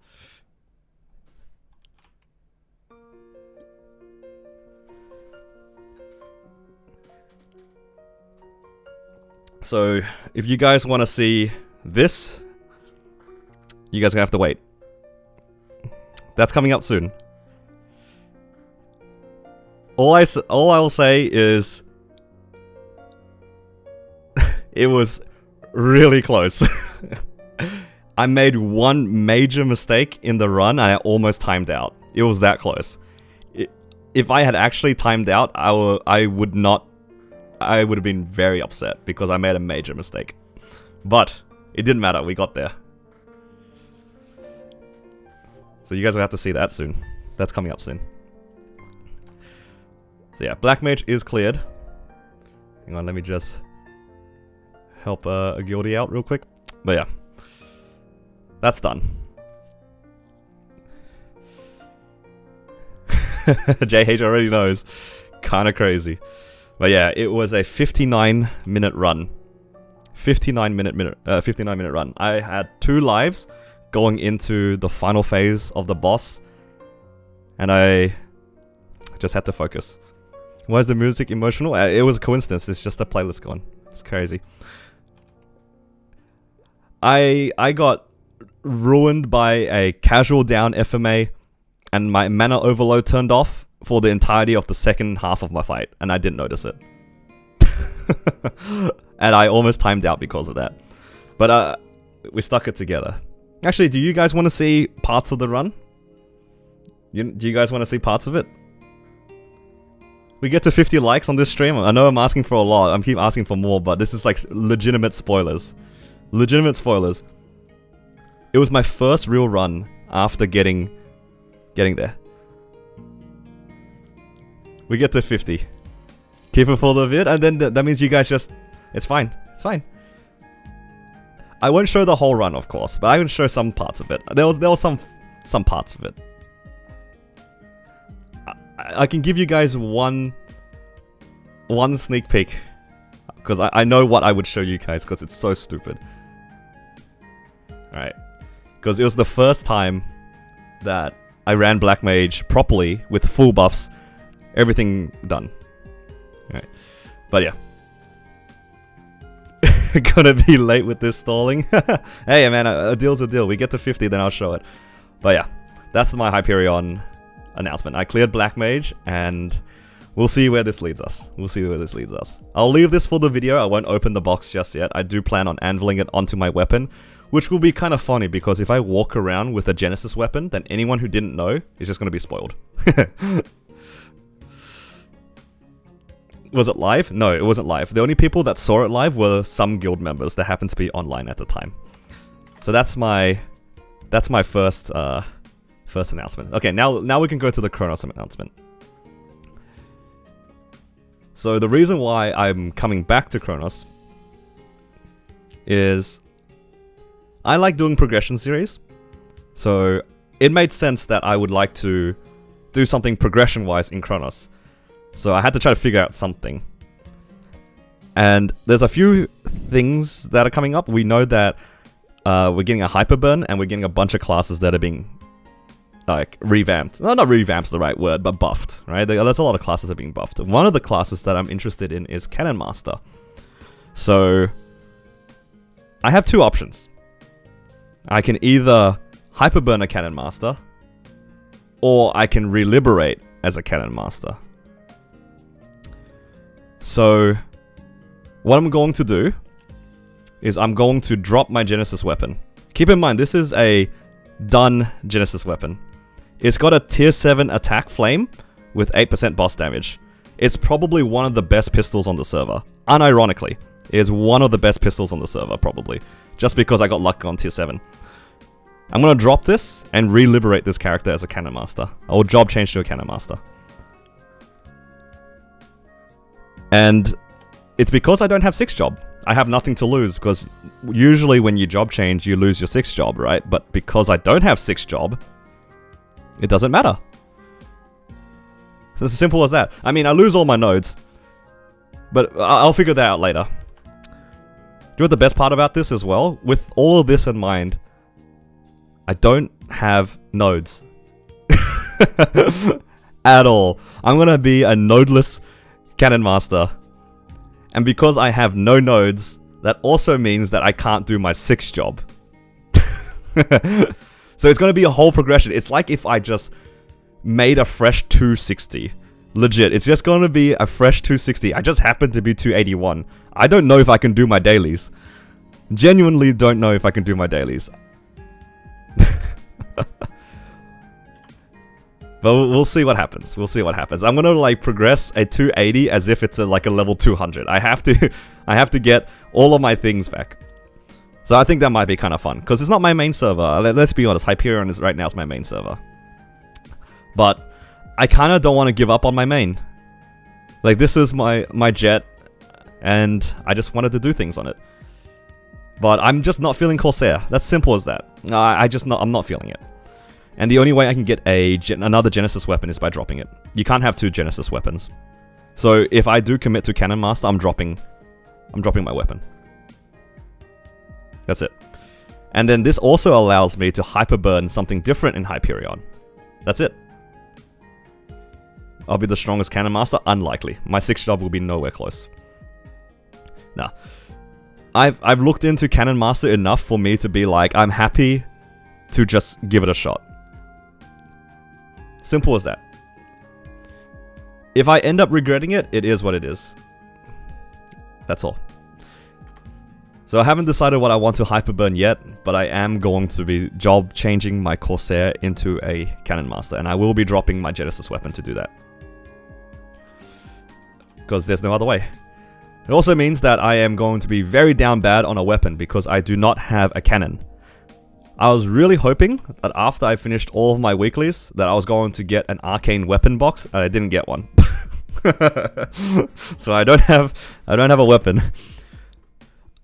So, if you guys want to see this, you guys are gonna have to wait. That's coming up soon. All I will say is it was really close. I made one major mistake in the run and I almost timed out. It was that close. If I had actually timed out, I would have been very upset because I made a major mistake. But it didn't matter, we got there. So you guys will have to see that soon. That's coming up soon. So yeah, Black Mage is cleared. Hang on, let me just help a guildie out real quick. But yeah, that's done. JH already knows. Kinda crazy. But yeah, it was a 59-minute run. 59-minute run. I had 2 lives going into the final phase of the boss, and I just had to focus. Why is the music emotional? It was a coincidence. It's just a playlist going. It's crazy. I got ruined by a casual down FMA, and my mana overload turned off for the entirety of the second half of my fight, and I didn't notice it. And I almost timed out because of that. But we stuck it together. Actually, do you guys want to see parts of the run? Do you guys want to see parts of it? We get to 50 likes on this stream. I know I'm asking for a lot. I keep asking for more, but this is like legitimate spoilers. Legitimate spoilers. It was my first real run after getting there. We get to 50. Keep it for the vid, and then that means you guys just... It's fine. It's fine. I won't show the whole run, of course, but I can show some parts of it. There was some parts of it. I can give you guys one sneak peek, because I know what I would show you guys, because it's so stupid. Alright. Because it was the first time that I ran Black Mage properly, with full buffs, everything done. Alright. But yeah. Gonna be late with this stalling. Hey man, a deal's a deal. We get to 50, then I'll show it. But yeah, that's my Hyperion announcement. I cleared Black Mage, and we'll see where this leads us. We'll see where this leads us. I'll leave this for the video. I won't open the box just yet. I do plan on anviling it onto my weapon, which will be kind of funny, because if I walk around with a Genesis weapon, then anyone who didn't know is just gonna be spoiled. Was it live? No, it wasn't live. The only people that saw it live were some guild members that happened to be online at the time. So that's my first announcement. Okay, now we can go to the Kronos announcement. So the reason why I'm coming back to Kronos is I like doing progression series. So it made sense that I would like to do something progression-wise in Kronos. So I had to try to figure out something. And there's a few things that are coming up. We know that we're getting a Hyperburn, and we're getting a bunch of classes that are being like revamped. No, not revamped's the right word, but buffed, right? There's a lot of classes that are being buffed. One of the classes that I'm interested in is Cannon Master. So I have 2 options. I can either Hyperburn a Cannon Master, or I can Reliberate as a Cannon Master. So, what I'm going to do is I'm going to drop my Genesis weapon. Keep in mind, this is a done Genesis weapon. It's got a tier 7 attack flame with 8% boss damage. It's probably one of the best pistols on the server. Unironically, it is one of the best pistols on the server, probably. Just because I got lucky on tier 7. I'm going to drop this and Reliberate this character as a Cannon Master. I will job change to a Cannon Master. And it's because I don't have 6 job. I have nothing to lose, because usually when you job change, you lose your 6 job, right? But because I don't have 6 job, it doesn't matter. So it's as simple as that. I mean, I lose all my nodes, but I'll figure that out later. Do you know what the best part about this as well? With all of this in mind, I don't have nodes. At all. I'm gonna be a nodeless Cannon Master. And because I have no nodes, that also means that I can't do my 6 job. So it's going to be a whole progression. It's like if I just made a fresh 260. Legit, it's just going to be a fresh 260. I just happen to be 281. I don't know if I can do my dailies. Genuinely don't know if I can do my dailies. But we'll see what happens. We'll see what happens. I'm gonna like progress a 280 as if it's like a level 200. I have to get all of my things back. So I think that might be kind of fun, because it's not my main server. Let's be honest, Hyperion is right now my main server. But I kind of don't want to give up on my main. Like, this is my jet, and I just wanted to do things on it. But I'm just not feeling Corsair. That's simple as that. I'm not feeling it. And the only way I can get another Genesis weapon is by dropping it. You can't have 2 Genesis weapons. So if I do commit to Cannon Master, I'm dropping my weapon. That's it. And then this also allows me to hyperburn something different in Hyperion. That's it. I'll be the strongest Cannon Master? Unlikely. My 6th job will be nowhere close. Nah. I've looked into Cannon Master enough for me to be like, I'm happy to just give it a shot. Simple as that. If I end up regretting it, it is what it is. That's all. So I haven't decided what I want to hyperburn yet, but I am going to be job changing my Corsair into a Cannon Master, and I will be dropping my Genesis weapon to do that. Because there's no other way. It also means that I am going to be very down bad on a weapon because I do not have a cannon. I was really hoping that after I finished all of my weeklies that I was going to get an arcane weapon box, and I didn't get one. So I don't have a weapon.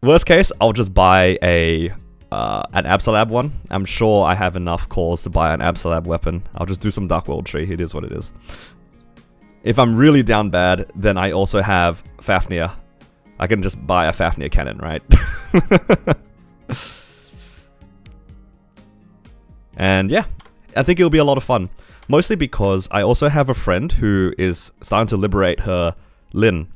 Worst case, I'll just buy an Absolab one. I'm sure I have enough cores to buy an Absolab weapon. I'll just do some Dark World Tree. It is what it is. If I'm really down bad, then I also have Fafnir. I can just buy a Fafnir cannon, right? And yeah, I think it'll be a lot of fun. Mostly because I also have a friend who is starting to liberate her Lyn.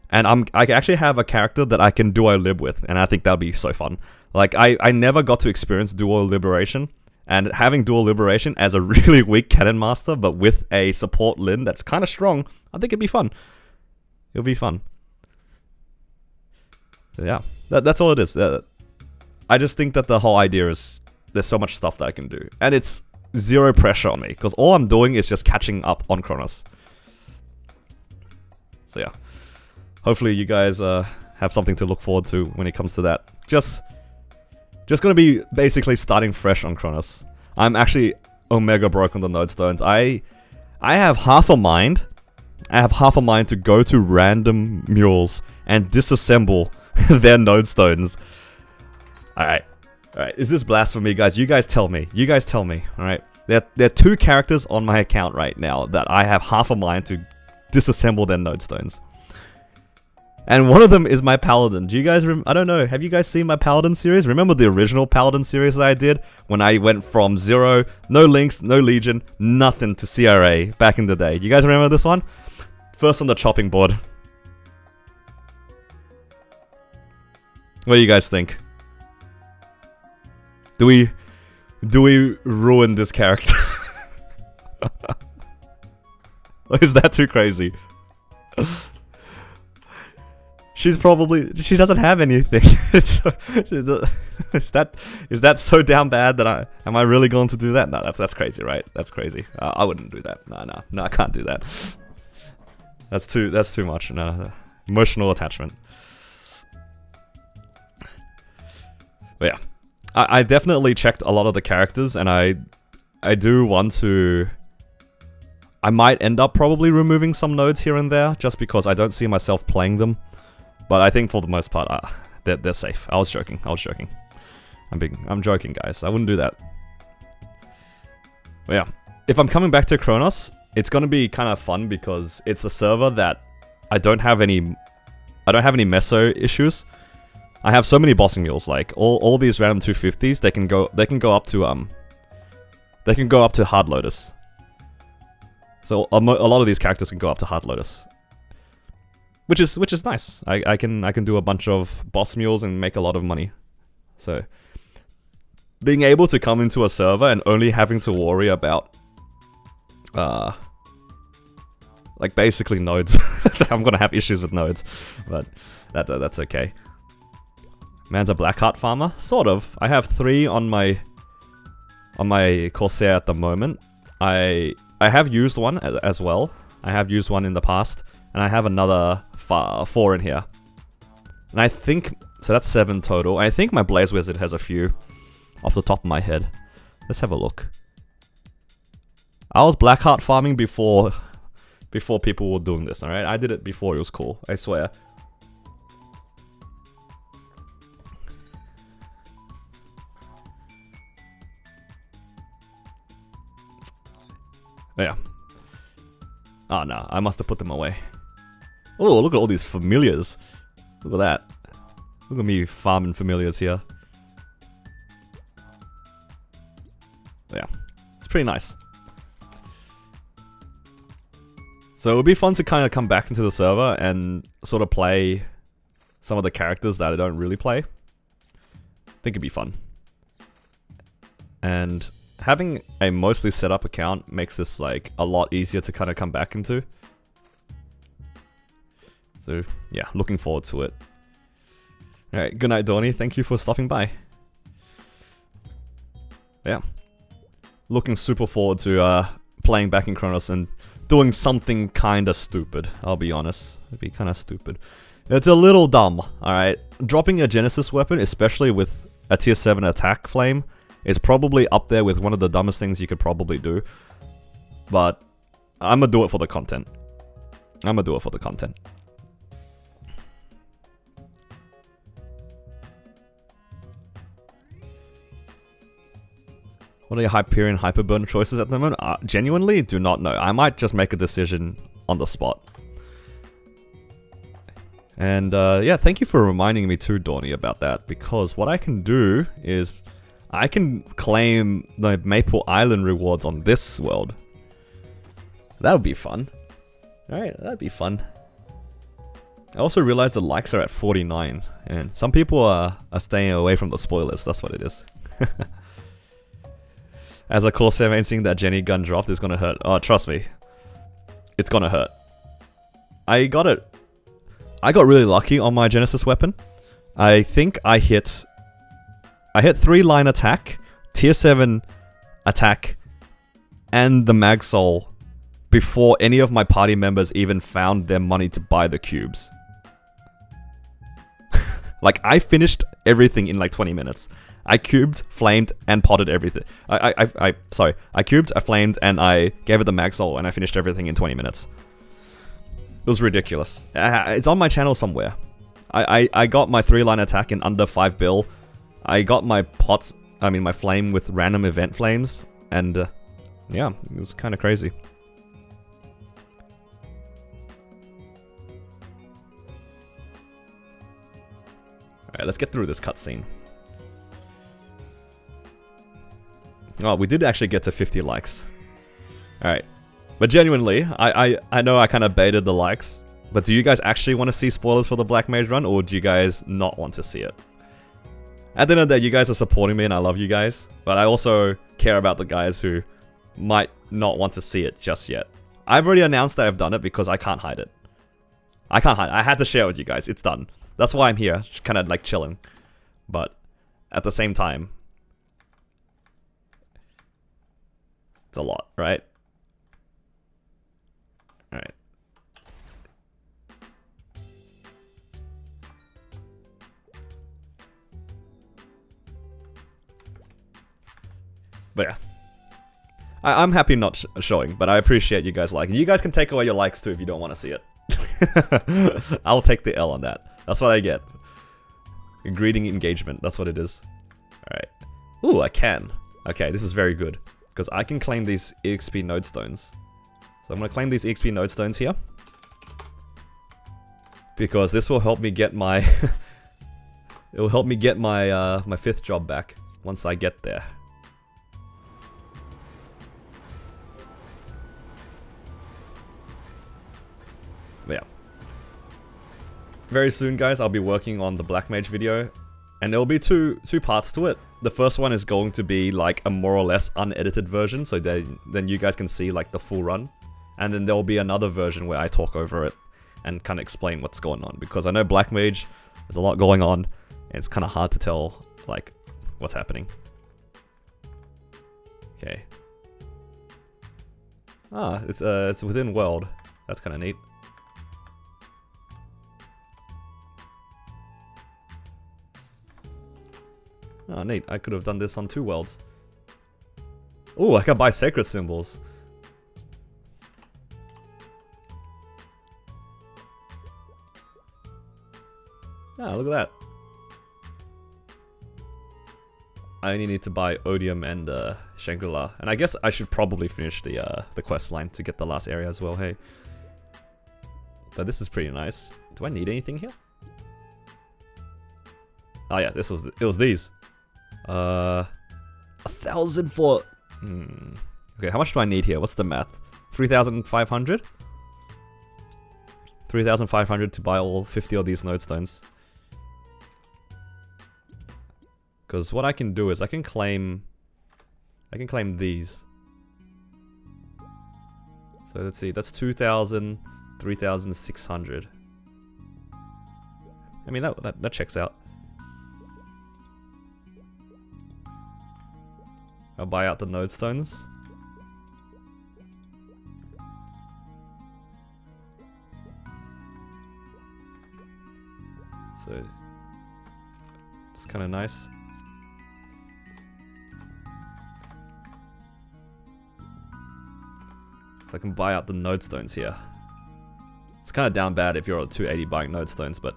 And I actually have a character that I can duo lib with, and I think that'll be so fun. Like, I never got to experience dual liberation, and having dual liberation as a really weak Cannon Master, but with a support Lyn that's kind of strong, I think it'd be fun. It'll be fun. Yeah, that's all it is. I just think that the whole idea is there's so much stuff that I can do, and it's zero pressure on me, because all I'm doing is just catching up on Kronos. So yeah. Hopefully you guys have something to look forward to when it comes to that. Just gonna be basically starting fresh on Kronos. I'm actually omega broke on the node stones. I have half a mind. I have half a mind to go to random mules and disassemble their node stones. Alright. Is this blasphemy, guys? You guys tell me. Alright. There are 2 characters on my account right now that I have half a mind to disassemble their node stones. And one of them is my Paladin. Do you guys I don't know, have you guys seen my Paladin series? Remember the original Paladin series that I did? When I went from 0, no links, no legion, nothing to CRA back in the day. You guys remember this one? First on the chopping board. What do you guys think? Do we ruin this character? Or is that too crazy? She doesn't have anything. Is that so down bad that am I really going to do that? No, that's crazy, right? That's crazy. I wouldn't do that. No, I can't do that. That's too much. No, emotional attachment. But yeah, I definitely checked a lot of the characters, and I do want to. I might end up probably removing some nodes here and there, just because I don't see myself playing them. But I think for the most part, they're safe. I was joking. I'm joking, guys. I wouldn't do that. But yeah, if I'm coming back to Kronos, it's gonna be kind of fun because it's a server that I don't have any meso issues. I have so many bossing mules. Like all these random 250s, they can go up to Hard Lotus. So a lot of these characters can go up to Hard Lotus. Which is nice. I can do a bunch of boss mules and make a lot of money. So being able to come into a server and only having to worry about like basically nodes. I'm gonna have issues with nodes, but that's okay. Man's a Blackheart farmer, sort of. I have 3 on my Corsair at the moment. I have used one as well. I have used one in the past. And I have another 4 in here. And I think... So that's 7 total. I think my Blaze Wizard has a few off the top of my head. Let's have a look. I was Blackheart farming before people were doing this, alright? I did it before it was cool, I swear. Yeah. Oh no, I must have put them away. Oh, look at all these familiars. Look at that. Look at me farming familiars here. Yeah, it's pretty nice. So it would be fun to kind of come back into the server and sort of play some of the characters that I don't really play. I think it'd be fun. And having a mostly set up account makes this like a lot easier to kind of come back into. So yeah, looking forward to it. Alright, good night Donnie, thank you for stopping by. Yeah. Looking super forward to playing back in Kronos and doing something kinda stupid, I'll be honest. It'd be kinda stupid. It's a little dumb, alright? Dropping a Genesis weapon, especially with a tier 7 attack flame, is probably up there with one of the dumbest things you could probably do. But I'ma do it for the content. I'ma do it for the content. What are your Hyperion Hyperburn choices at the moment? Genuinely, do not know. I might just make a decision on the spot. And yeah, thank you for reminding me too, Dawny, about that. Because what I can do is I can claim the Maple Island rewards on this world. That would be fun. Alright, that'd be fun. I also realized the likes are at 49. And some people are staying away from the spoilers. That's what it is. As a Corsair main, seeing that Jenny gun dropped is gonna hurt. Oh, trust me. It's gonna hurt. I got really lucky on my Genesis weapon. I think I hit 3-line attack, tier 7 attack, and the Mag Soul before any of my party members even found their money to buy the cubes. Like, I finished everything in like 20 minutes. I cubed, flamed, and potted everything. Sorry. I cubed, I flamed, and I gave it the Mag Soul, and I finished everything in 20 minutes. It was ridiculous. It's on my channel somewhere. I got my 3-line attack in under 5 bill. I got my my flame with random event flames, and yeah, it was kind of crazy. Alright, let's get through this cutscene. Oh, we did actually get to 50 likes. Alright. But genuinely, I know I kind of baited the likes, but do you guys actually want to see spoilers for the Black Mage run, or do you guys not want to see it? At the end of the day, you guys are supporting me and I love you guys, but I also care about the guys who might not want to see it just yet. I've already announced that I've done it because I can't hide it. I can't hide it. I had to share it with you guys. It's done. That's why I'm here, kind of like chilling. But at the same time, it's a lot, right? Alright. But yeah. I'm happy not showing, but I appreciate you guys liking. You guys can take away your likes too if you don't want to see it. I'll take the L on that. That's what I get. Greeting engagement, that's what it is. Alright. Ooh, I can. Okay, this is very good. Because I can claim these EXP node stones. So I'm going to claim these EXP node stones here. Because this will help me get my... it will help me get my my 5th job back once I get there. But yeah. Very soon, guys, I'll be working on the Black Mage video. And there will be two parts to it. The first one is going to be like a more or less unedited version, so then you guys can see like the full run. And then there will be another version where I talk over it and kind of explain what's going on. Because I know Black Mage, there's a lot going on, and it's kind of hard to tell like what's happening. Okay. Ah, it's within world. That's kind of neat. Oh, neat. I could have done this on 2 worlds. Oh, I can buy sacred symbols. Ah, look at that. I only need to buy Odium and Shangri-La. And I guess I should probably finish the quest line to get the last area as well, hey. But this is pretty nice. Do I need anything here? Oh yeah, it was these. 1,000 for Okay, how much do I need here? What's the math? 3,500? 3,500 to buy all 50 of these nodestones. Because what I can do is I can claim these. So let's see, that's 2,000, 3,600. I mean, that checks out. I'll buy out the nodestones. So it's kind of nice. So I can buy out the nodestones here. It's kind of down bad if you're at 280 buying nodestones, but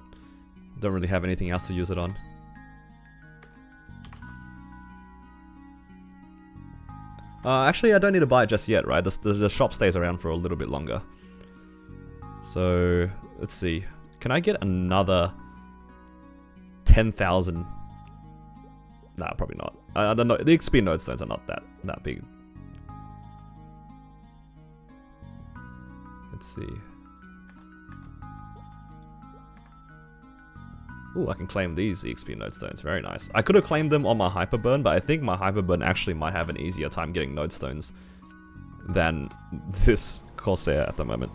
don't really have anything else to use it on. Actually, I don't need to buy it just yet, right? The shop stays around for a little bit longer. So, let's see. Can I get another 10,000? Nah, probably not. I don't know. The XP nodestones are not that big. Let's see. Ooh, I can claim these EXP nodestones. Very nice. I could have claimed them on my Hyperburn, but I think my Hyperburn actually might have an easier time getting nodestones than this Corsair at the moment.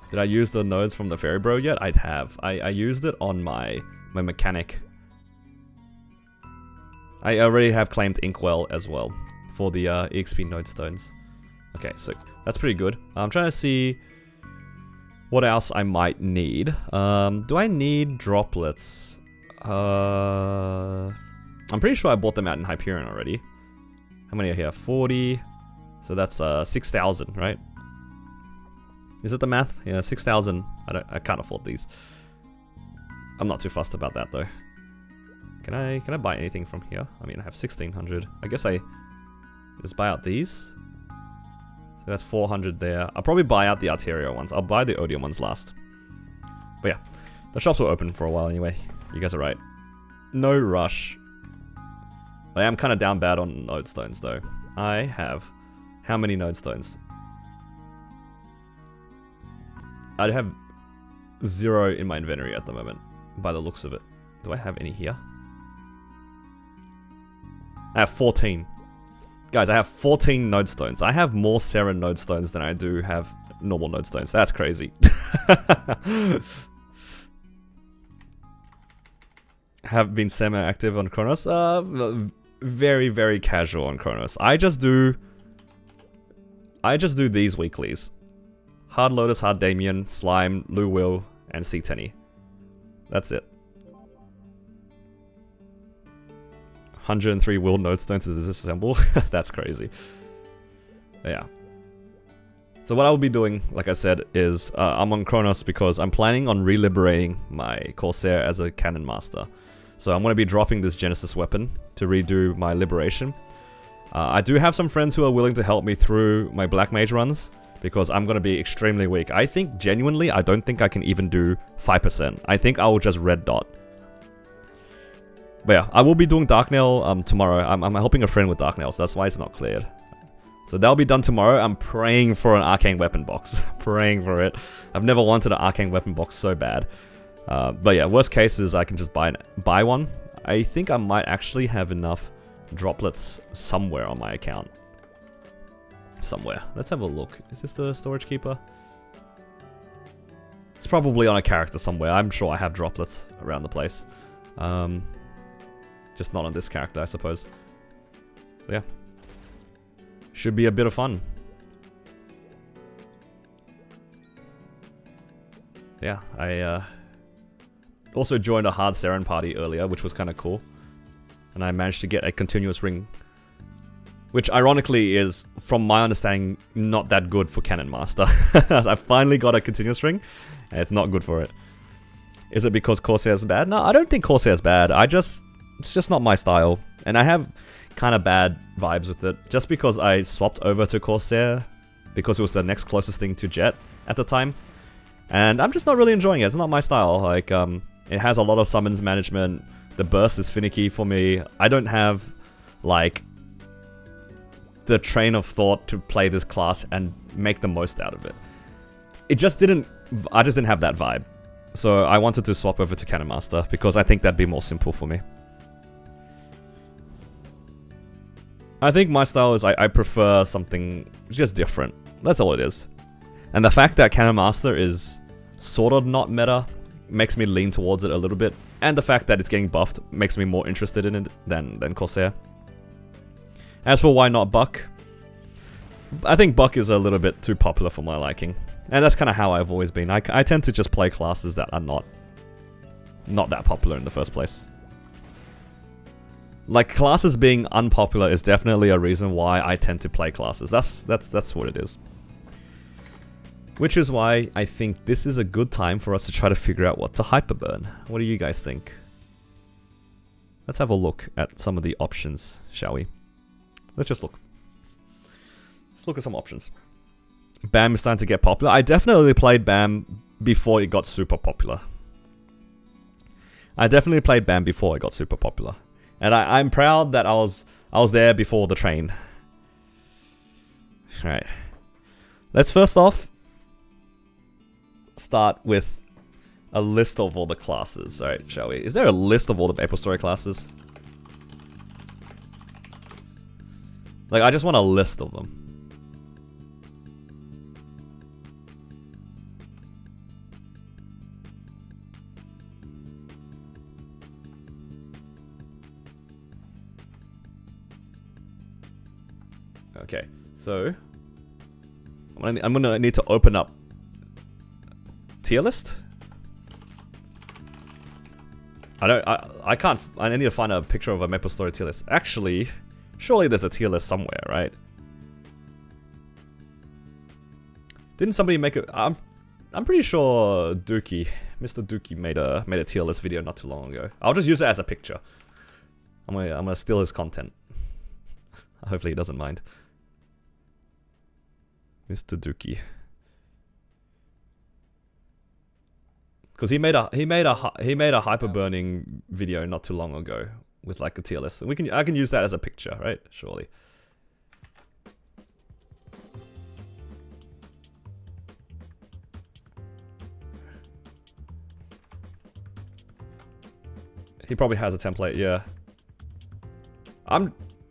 Did I use the nodes from the Fairy Bro yet? I have. I used it on my mechanic. I already have claimed Inkwell as well for the EXP nodestones. Okay, so that's pretty good. I'm trying to see what else I might need. Do I need droplets? I'm pretty sure I bought them out in Hyperion already. How many are here? 40. So that's 6,000, right? Is it the math? Yeah, 6,000. I can't afford these. I'm not too fussed about that though. Can I buy anything from here? I mean, I have 1,600. I guess I just buy out these. So that's 400 there. I'll probably buy out the Arteria ones. I'll buy the Odium ones last. But yeah, the shops were open for a while anyway. You guys are right. No rush. I am kind of down bad on nodestones though. I have how many nodestones? I have 0 in my inventory at the moment, by the looks of it. Do I have any here? I have 14. Guys, I have 14 nodestones. I have more Seren nodestones than I do have normal nodestones. That's crazy. Have been semi-active on Kronos. Very, very casual on Kronos. I just do these weeklies. Hard Lotus, Hard Damien, Slime, Lu Will, and Sea Tenny. That's it. 103 Will Nodestones to disassemble. That's crazy. Yeah. So what I will be doing, like I said, is I'm on Kronos because I'm planning on reliberating my Corsair as a Cannon Master. So I'm going to be dropping this Genesis weapon to redo my liberation. I do have some friends who are willing to help me through my Black Mage runs, because I'm going to be extremely weak. I think, genuinely, I don't think I can even do 5%. I think I will just red dot. But yeah, I will be doing Darknail tomorrow. I'm helping a friend with Darknail, so that's why it's not cleared. So that'll be done tomorrow. I'm praying for an Arcane Weapon box. Praying for it. I've never wanted an Arcane Weapon box so bad. But yeah, worst case is I can just buy one. I think I might actually have enough droplets somewhere on my account. Somewhere. Let's have a look. Is this the storage keeper? It's probably on a character somewhere. I'm sure I have droplets around the place. Just not on this character, I suppose. So yeah. Should be a bit of fun. Yeah, I also joined a hard Seren party earlier, which was kind of cool. And I managed to get a continuous ring. Which, ironically, is, from my understanding, not that good for Cannon Master. I finally got a continuous ring, and it's not good for it. Is it because Corsair's bad? No, I don't think Corsair's bad. It's just not my style. And I have kind of bad vibes with it. Just because I swapped over to Corsair, because it was the next closest thing to Jet at the time. And I'm just not really enjoying it. It's not my style. Like, it has a lot of summons management. The burst is finicky for me. I don't have, like, the train of thought to play this class and make the most out of it. It just didn't... I just didn't have that vibe. So I wanted to swap over to Cannon Master because I think that'd be more simple for me. I think my style is I prefer something just different. That's all it is. And the fact that Cannon Master is sort of not meta makes me lean towards it a little bit. And the fact that it's getting buffed makes me more interested in it than Corsair. As for why not Buck, I think Buck is a little bit too popular for my liking. And that's kind of how I've always been. I tend to just play classes that are not that popular in the first place. Like, classes being unpopular is definitely a reason why I tend to play classes. That's what it is. Which is why I think this is a good time for us to try to figure out what to hyperburn. What do you guys think? Let's have a look at some of the options, shall we? Let's just look. Let's look at some options. BAM is starting to get popular. I definitely played BAM before it got super popular. And I'm proud that I was there before the train. Alright. Let's first off start with a list of all the classes. Alright, shall we? Is there a list of all the Maple Story classes? Like, I just want a list of them. Okay, so I'm gonna need to open up tier list. I can't. I need to find a picture of a Maple Story tier list. Actually, surely there's a tier list somewhere, right? Didn't somebody make a? I'm pretty sure Dookie, Mr. Dookie made a tier list video not too long ago. I'll just use it as a picture. I'm gonna steal his content. Hopefully he doesn't mind. Mr. Dookie. Because he made a hyperburning video not too long ago with like a tier list. And I can use that as a picture, right? Surely. He probably has a template, yeah.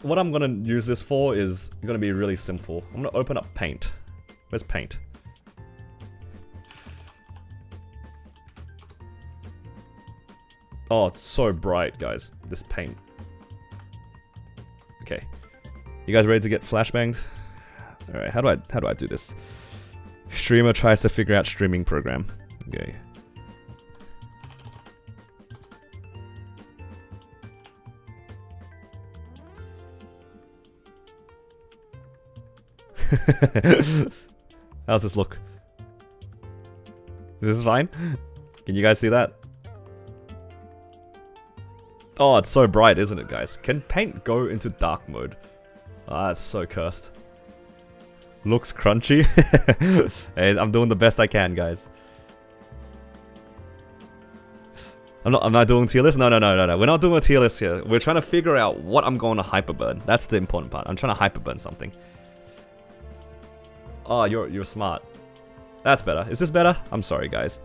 What I'm gonna use this for is gonna be really simple. I'm gonna open up Paint. Where's Paint? Oh, it's so bright, guys. This Paint. Okay. You guys ready to get flashbanged? Alright, how do I do this? Streamer tries to figure out streaming program. Okay. How's this look? Is this fine? Can you guys see that? Oh, it's so bright, isn't it, guys? Can Paint go into dark mode? Ah, that's so cursed. Looks crunchy. Hey, I'm doing the best I can, guys. I'm not doing tier list? No. We're not doing a tier list here. We're trying to figure out what I'm going to hyperburn. That's the important part. I'm trying to hyperburn something. Oh, you're smart. That's better. Is this better? I'm sorry, guys.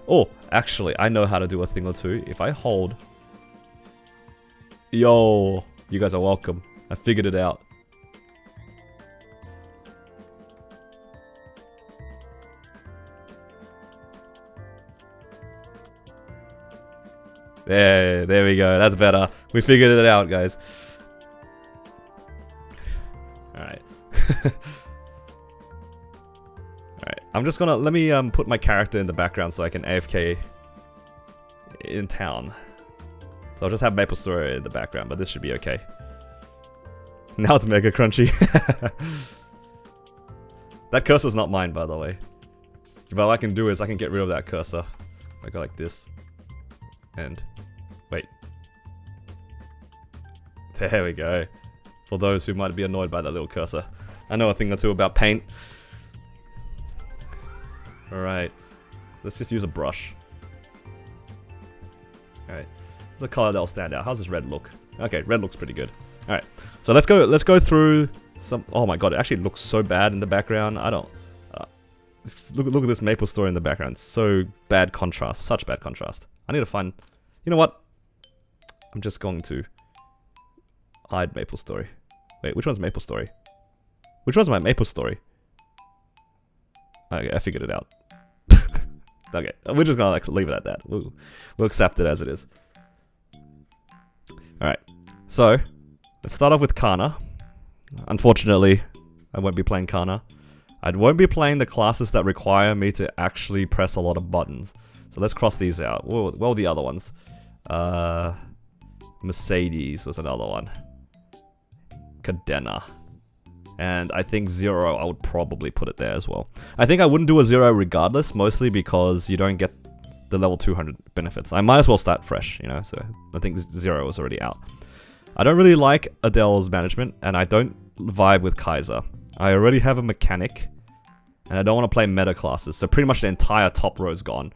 Oh, actually, I know how to do a thing or two. If I hold... Yo, you guys are welcome. I figured it out. There we go. That's better. We figured it out, guys. Alright. Alright. I'm just gonna... Let me put my character in the background so I can AFK in town. So I'll just have Maple Story in the background, but this should be okay. Now it's mega crunchy. That cursor's not mine, by the way. But what I can do is I can get rid of that cursor. I go like this. And... Wait. There we go. For those who might be annoyed by that little cursor. I know a thing or two about Paint. Alright. Let's just use a brush. Alright. There's a color that'll stand out. How's this red look? Okay, red looks pretty good. All right, so let's go through some. Oh my god, it actually looks so bad in the background. I don't. Look at this Maple Story in the background. So bad contrast, such bad contrast. I need to find. You know what? I'm just going to hide Maple Story. Wait, which one's Maple Story? Which one's my Maple Story? Okay, I figured it out. Okay, we're just gonna like leave it at that. We'll accept it as it is. Alright, so let's start off with Kana. Unfortunately, I won't be playing Kana. I won't be playing the classes that require me to actually press a lot of buttons. So let's cross these out. Well, the other ones. Mercedes was another one. Cadena. And I think Zero, I would probably put it there as well. I think I wouldn't do a Zero regardless, mostly because you don't get the level 200 benefits. I might as well start fresh, you know, so I think Zero is already out. I don't really like Adele's management, and I don't vibe with Kaiser. I already have a mechanic, and I don't want to play meta classes, so pretty much the entire top row is gone.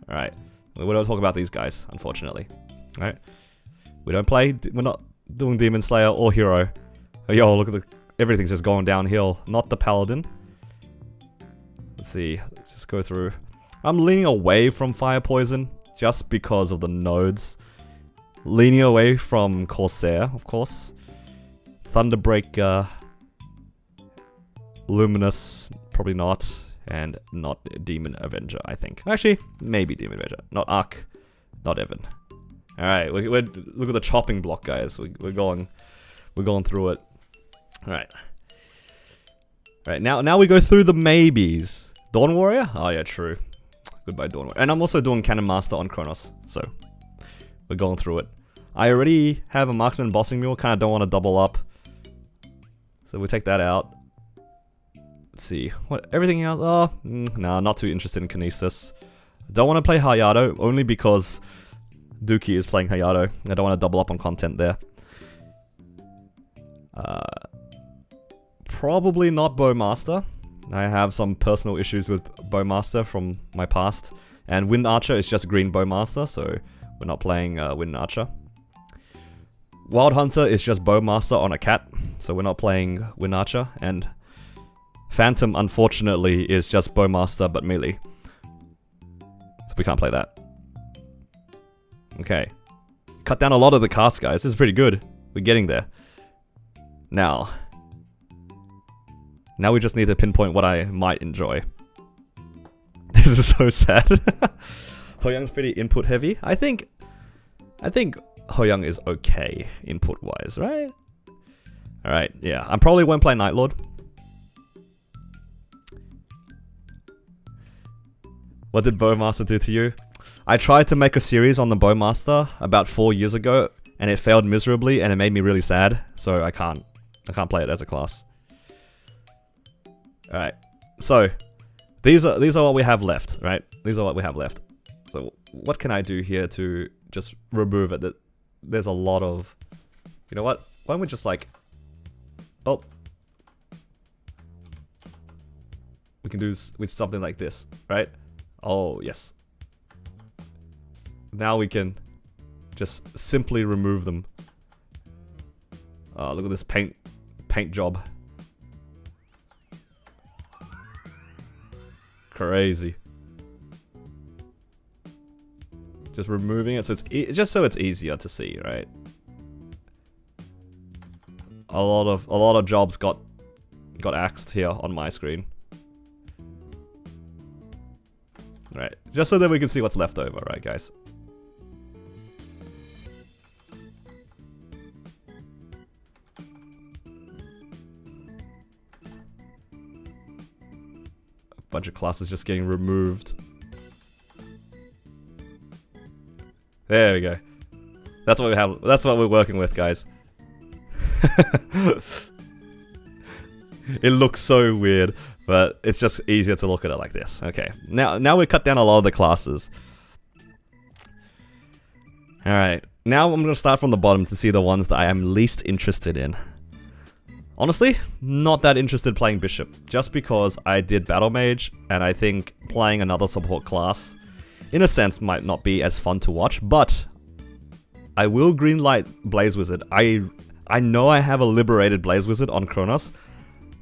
Alright, we don't talk about these guys, unfortunately. Alright, we're not doing Demon Slayer or Hero. Oh, yo, look at everything's just going downhill. Not the Paladin. Let's see, let's just go through. I'm leaning away from Fire Poison, just because of the nodes. Leaning away from Corsair, of course. Thunderbreaker. Luminous, probably not. And not Demon Avenger, I think. Actually, maybe Demon Avenger. Not Ark, not Evan. Alright, look at the chopping block, guys. We're going through it. Alright. Alright, now we go through the maybes. Dawn Warrior? Oh yeah, true. Goodbye, Dawn Warrior. And I'm also doing Cannon Master on Kronos, so we're going through it. I already have a Marksman Bossing Mule, kind of don't want to double up. So we'll take that out. Let's see. What, everything else? Oh, nah, not too interested in Kinesis. Don't want to play Hayato, only because Dookie is playing Hayato. I don't want to double up on content there. Probably not Bowmaster. I have some personal issues with Bowmaster from my past. And Wind Archer is just Green Bowmaster, so we're not playing Wind Archer. Wild Hunter is just Bowmaster on a cat, so we're not playing Wind Archer. And Phantom, unfortunately, is just Bowmaster but melee. So we can't play that. Okay. Cut down a lot of the cast, guys. This is pretty good. We're getting there. Now we just need to pinpoint what I might enjoy. This is so sad. Hoyoung's pretty input heavy. I think Hoyoung is okay input wise, right? Alright, yeah. I probably won't play Night Lord. What did Bowmaster do to you? I tried to make a series on the Bowmaster about 4 years ago, and it failed miserably, and it made me really sad. So I can't play it as a class. All right, so these are what we have left, right? These are what we have left. So what can I do here to just remove it? There's a lot of, you know what? Why don't we just like, oh, we can do with something like this, right? Oh yes. Now we can just simply remove them. Look at this paint job. Crazy. Just removing it so it's just so it's easier to see, right? A lot of jobs got axed here on my screen. Right, just so that we can see what's left over, right, guys? Bunch of classes just getting removed. There we go. That's what we have. That's what we're working with, guys. It looks so weird, but it's just easier to look at it like this. Okay. Now we cut down a lot of the classes. All right. Now I'm going to start from the bottom to see the ones that I am least interested in. Honestly, not that interested playing Bishop, just because I did Battle Mage, and I think playing another support class, in a sense, might not be as fun to watch, but I will greenlight Blaze Wizard. I know I have a liberated Blaze Wizard on Kronos,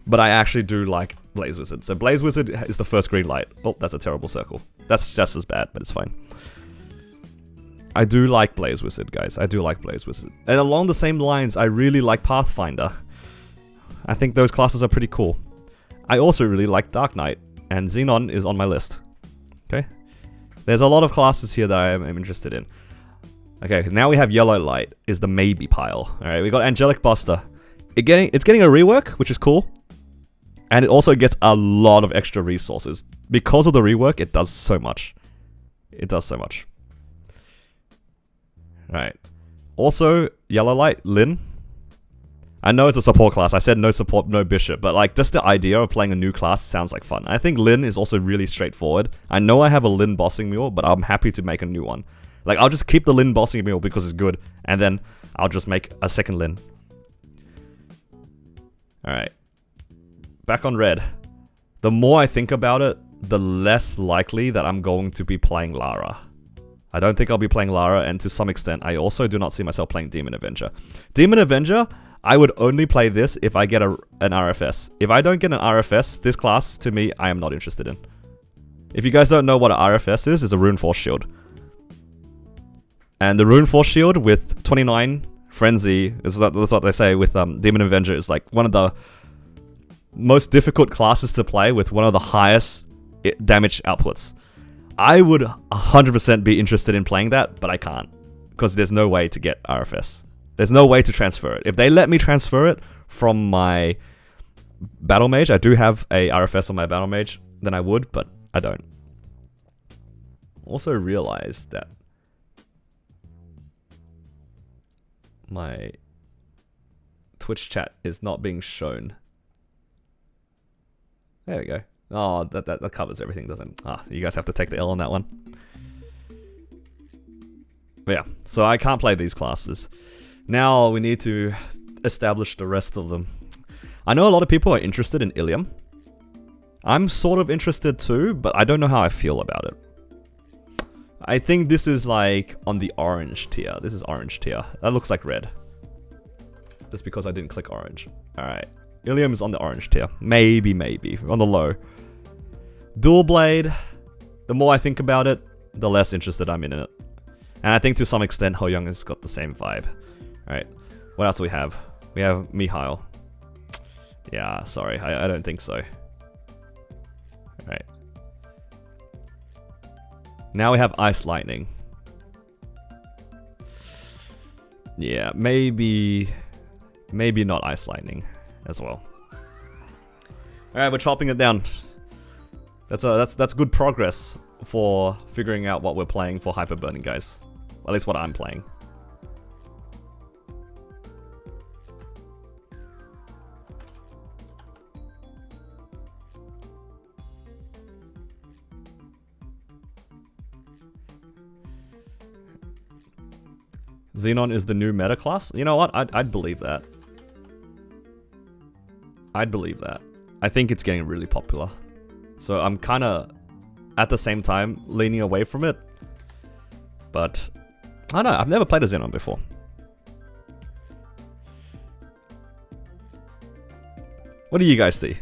but I actually do like Blaze Wizard. So Blaze Wizard is the first green light. Oh, that's a terrible circle. That's just as bad, but it's fine. I do like Blaze Wizard, guys. I do like Blaze Wizard. And along the same lines, I really like Pathfinder. I think those classes are pretty cool. I also really like Dark Knight, and Xenon is on my list. Okay? There's a lot of classes here that I am interested in. Okay, now we have Yellow Light is the maybe pile. Alright, we got Angelic Buster. It's getting a rework, which is cool. And it also gets a lot of extra resources. Because of the rework, it does so much. It does so much. Alright. Also, Yellow Light, Lyn. I know it's a support class. I said no support, no bishop. But like, just the idea of playing a new class sounds like fun. I think Lyn is also really straightforward. I know I have a Lyn bossing mule, but I'm happy to make a new one. Like, I'll just keep the Lyn bossing mule because it's good. And then I'll just make a second Lyn. Alright. Back on red. The more I think about it, the less likely that I'm going to be playing Lara. I don't think I'll be playing Lara, and to some extent, I also do not see myself playing Demon Avenger. Demon Avenger, I would only play this if I get an RFS. If I don't get an RFS, this class, to me, I am not interested in. If you guys don't know what an RFS is, it's a Rune Force Shield. And the Rune Force Shield with 29 Frenzy, that's what they say with Demon Avenger, is like one of the most difficult classes to play with one of the highest damage outputs. I would 100% be interested in playing that, but I can't. Because there's no way to get RFS. There's no way to transfer it. If they let me transfer it from my Battle Mage, I do have a RFS on my Battle Mage, then I would, but I don't. Also realized that my Twitch chat is not being shown. There we go. Oh, that covers everything, doesn't it? Ah, you guys have to take the L on that one. But yeah, so I can't play these classes. Now we need to establish the rest of them. I know a lot of people are interested in Ilium. I'm sort of interested too, but I don't know how I feel about it. I think this is like on the orange tier. This is orange tier. That looks like red. That's because I didn't click orange. Alright. Ilium is on the orange tier. Maybe. On the low. Dual Blade. The more I think about it, the less interested I'm in it. And I think to some extent, Ho Young has got the same vibe. Alright. What else do we have? We have Mihail. Yeah, sorry. I don't think so. Alright. Now we have Ice Lightning. Yeah, maybe not Ice Lightning as well. Alright, we're chopping it down. That's good progress for figuring out what we're playing for Hyper Burning, guys. At least what I'm playing. Xenon is the new meta class? You know what? I'd believe that. I'd believe that. I think it's getting really popular. So I'm kind of, at the same time, leaning away from it. But, I don't know. I've never played a Xenon before. What do you guys see?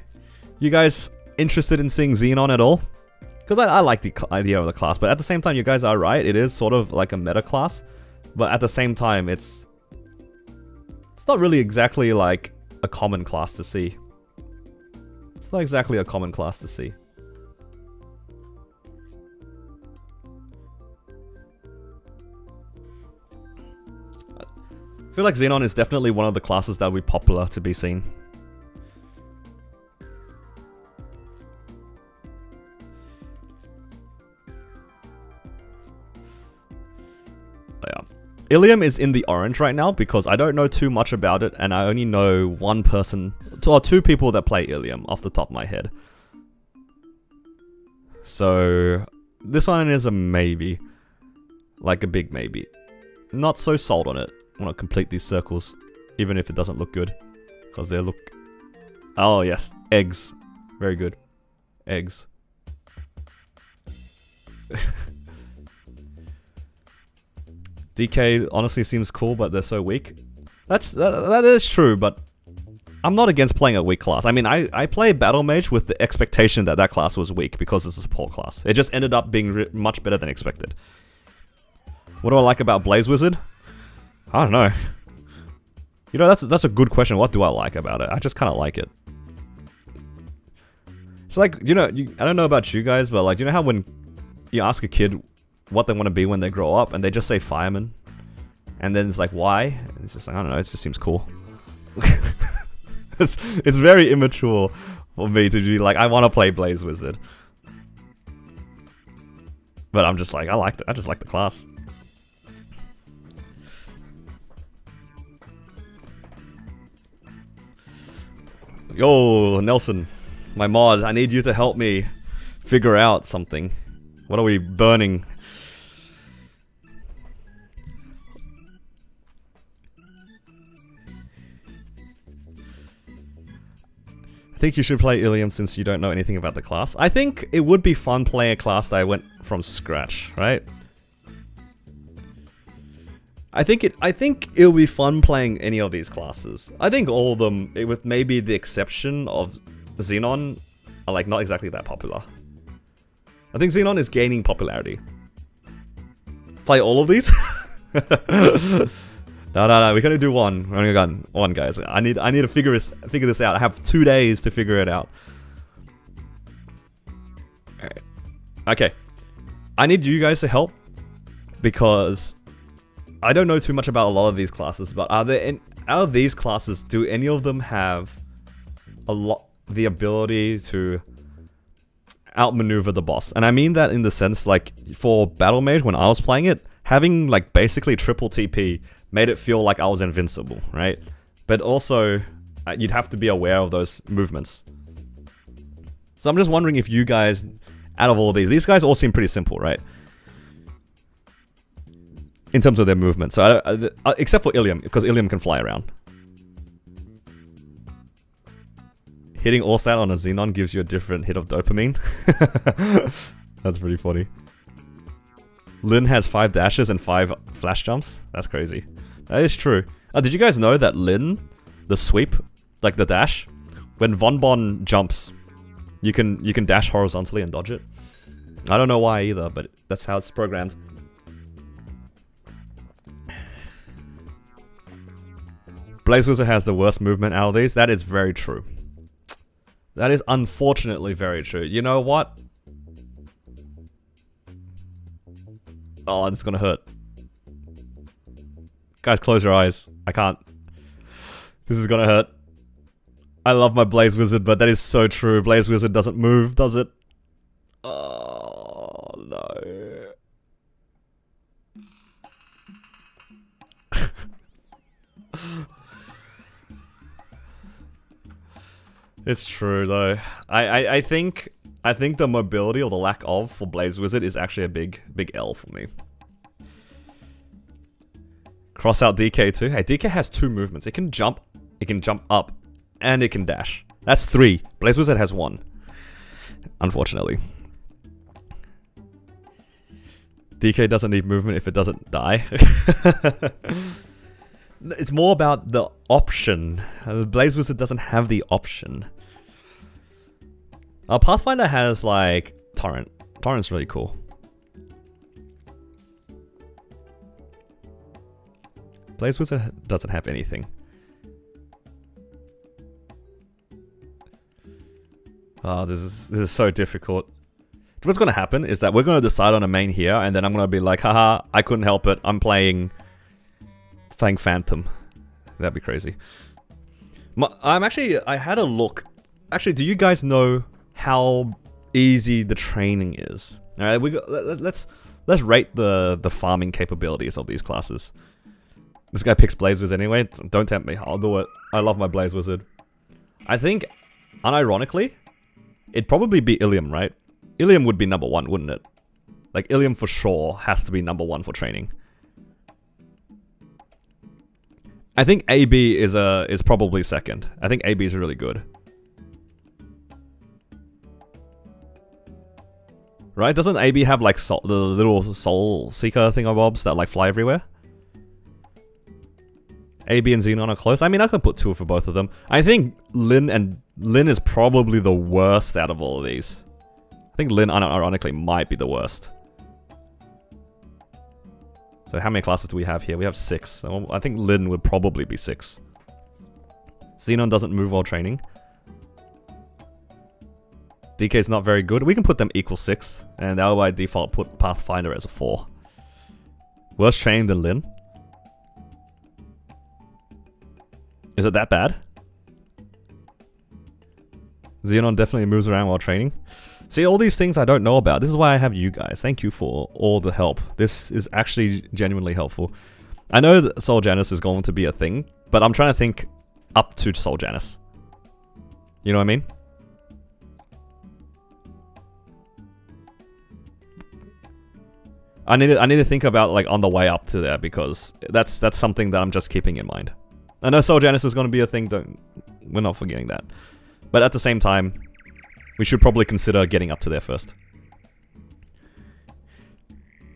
You guys interested in seeing Xenon at all? Because I like the idea of the class, but at the same time, you guys are right. It is sort of like a meta class. But at the same time, it's not really exactly like a common class to see. It's not exactly a common class to see. I feel like Xenon is definitely one of the classes that will be popular to be seen. Yeah. Ilium is in the orange right now because I don't know too much about it and I only know one person, or two people that play Ilium off the top of my head. So, this one is a maybe. Like a big maybe. Not so sold on it. I want to complete these circles, even if it doesn't look good. Because they look... Oh yes, eggs. Very good. Eggs. DK honestly seems cool, but they're so weak. That is true, but I'm not against playing a weak class. I mean, I play Battle Mage with the expectation that that class was weak because it's a support class. It just ended up being much better than expected. What do I like about Blaze Wizard? I don't know. You know, that's a good question. What do I like about it? I just kind of like it. It's like, you know, I don't know about you guys, but like, you know how when you ask a kid what they want to be when they grow up, and they just say fireman, and then it's like, why? And it's just like, I don't know, it just seems cool. It's very immature for me to be like, I want to play Blaze Wizard. But I'm just like, I just like the class. Yo, Nelson, my mod, I need you to help me figure out something. What are we burning? I think you should play Ilium since you don't know anything about the class. I think it would be fun playing a class that I went from scratch, right? I think it'll be fun playing any of these classes. I think all of them, with maybe the exception of Xenon, are like not exactly that popular. I think Xenon is gaining popularity. Play all of these? No, we're gonna do one. We're only got one, guys. I need to figure this out. I have 2 days to figure it out. Alright. Okay. I need you guys to help because I don't know too much about a lot of these classes, but out of these classes, do any of them have the ability to outmaneuver the boss? And I mean that in the sense, like, for Battle Mage, when I was playing it, having, like, basically triple TP made it feel like I was invincible, right? But also, you'd have to be aware of those movements. So I'm just wondering if you guys, out of all of these guys all seem pretty simple, right? In terms of their movement. So, except for Ilium, because Ilium can fly around. Hitting all stat on a Xenon gives you a different hit of dopamine. That's pretty funny. Lin has 5 dashes and 5 flash jumps. That's crazy. That is true. Did you guys know that Lin, the sweep, like the dash, when Von Bon jumps, you can dash horizontally and dodge it? I don't know why either, but that's how it's programmed. Blaze Wizard has the worst movement out of these. That is very true. That is unfortunately very true. You know what? Oh, it's gonna hurt. Guys, close your eyes. I can't. This is gonna hurt. I love my Blaze Wizard, but that is so true. Blaze Wizard doesn't move, does it? Oh, no. It's true, though. I think the mobility, or the lack of, for Blaze Wizard is actually a big L for me. Cross out DK too. Hey, DK has 2 movements. It can jump up, and it can dash. That's 3. Blaze Wizard has 1. Unfortunately. DK doesn't need movement if it doesn't die. It's more about the option. Blaze Wizard doesn't have the option. Pathfinder has, like, Torrent. Torrent's really cool. Blaze Wizard doesn't have anything. Oh, this is so difficult. What's gonna happen is that we're gonna decide on a main here, and then I'm gonna be like, haha, I couldn't help it. I'm playing Phantom. That'd be crazy. I had a look. Actually, do you guys know how easy the training is? All right, let's rate the farming capabilities of these classes. This guy picks Blaze Wizard anyway. Don't tempt me. I'll do it. I love my Blaze Wizard. I think, unironically, it'd probably be Ilium, right? Ilium would be number 1, wouldn't it? Like, Ilium for sure has to be number 1 for training. I think AB is probably second. I think AB is really good. Right? Doesn't AB have like the little soul seeker thingamabobs that like fly everywhere? AB and Xenon are close. I mean, I could put 2 for both of them. I think Lin is probably the worst out of all of these. I think Lin, ironically, might be the worst. So how many classes do we have here? We have 6. So I think Lin would probably be 6. Xenon doesn't move while training. DK is not very good. We can put them equal 6, and that will by default put Pathfinder as a 4. Worse training than Lin. Is it that bad? Xenon definitely moves around while training. See, all these things I don't know about. This is why I have you guys. Thank you for all the help. This is actually genuinely helpful. I know that Soul Janus is going to be a thing, but I'm trying to think up to Soul Janus. You know what I mean? I need to think about like on the way up to there, because that's something that I'm just keeping in mind. I know Soul Janus is going to be a thing. We're not forgetting that. But at the same time, we should probably consider getting up to there first.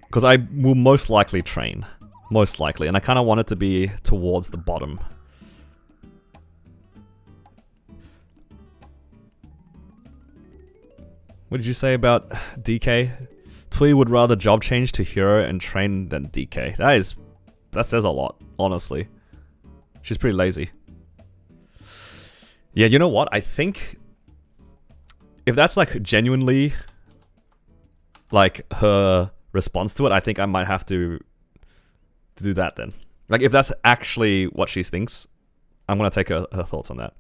Because I will most likely train. Most likely. And I kind of want it to be towards the bottom. What did you say about DK? Twee would rather job change to hero and train than DK. That says a lot, honestly. She's pretty lazy. Yeah, you know what? I think if that's like genuinely like her response to it, I think I might have to do that then. Like if that's actually what she thinks, I'm gonna take her thoughts on that.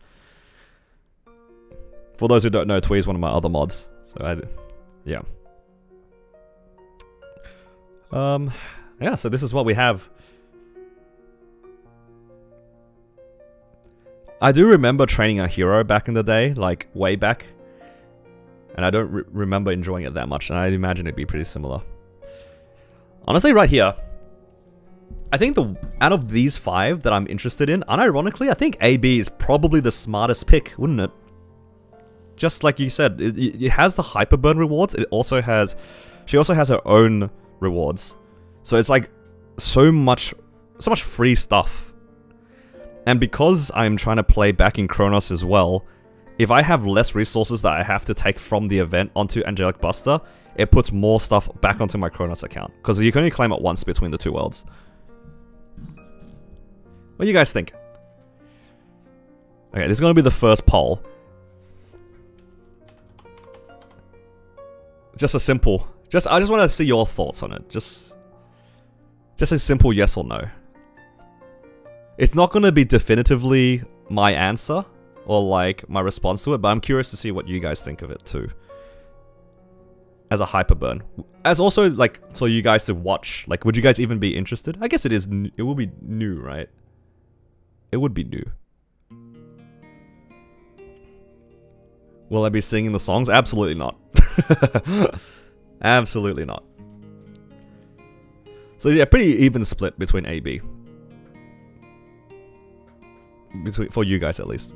For those who don't know, Twee is one of my other mods. So yeah. Yeah, so this is what we have. I do remember training a hero back in the day, like way back. And I don't remember enjoying it that much, and I imagine it'd be pretty similar. Honestly, right here, I think out of these 5 that I'm interested in, unironically, I think AB is probably the smartest pick, wouldn't it? Just like you said, it has the Hyperburn rewards. She also has her own rewards. So it's like so much free stuff. And because I'm trying to play back in Kronos as well, if I have less resources that I have to take from the event onto Angelic Buster, it puts more stuff back onto my Kronos account. Because you can only claim it once between the 2 worlds. What do you guys think? Okay, this is going to be the first poll. Just a simple... I just want to see your thoughts on it. Just a simple yes or no. It's not going to be definitively my answer or like my response to it, but I'm curious to see what you guys think of it too. As a Hyperburn. As also like for you guys to watch. Like, would you guys even be interested? I guess it is. It will be new, right? It would be new. Will I be singing the songs? Absolutely not. Absolutely not. So yeah, pretty even split between AB. For you guys at least.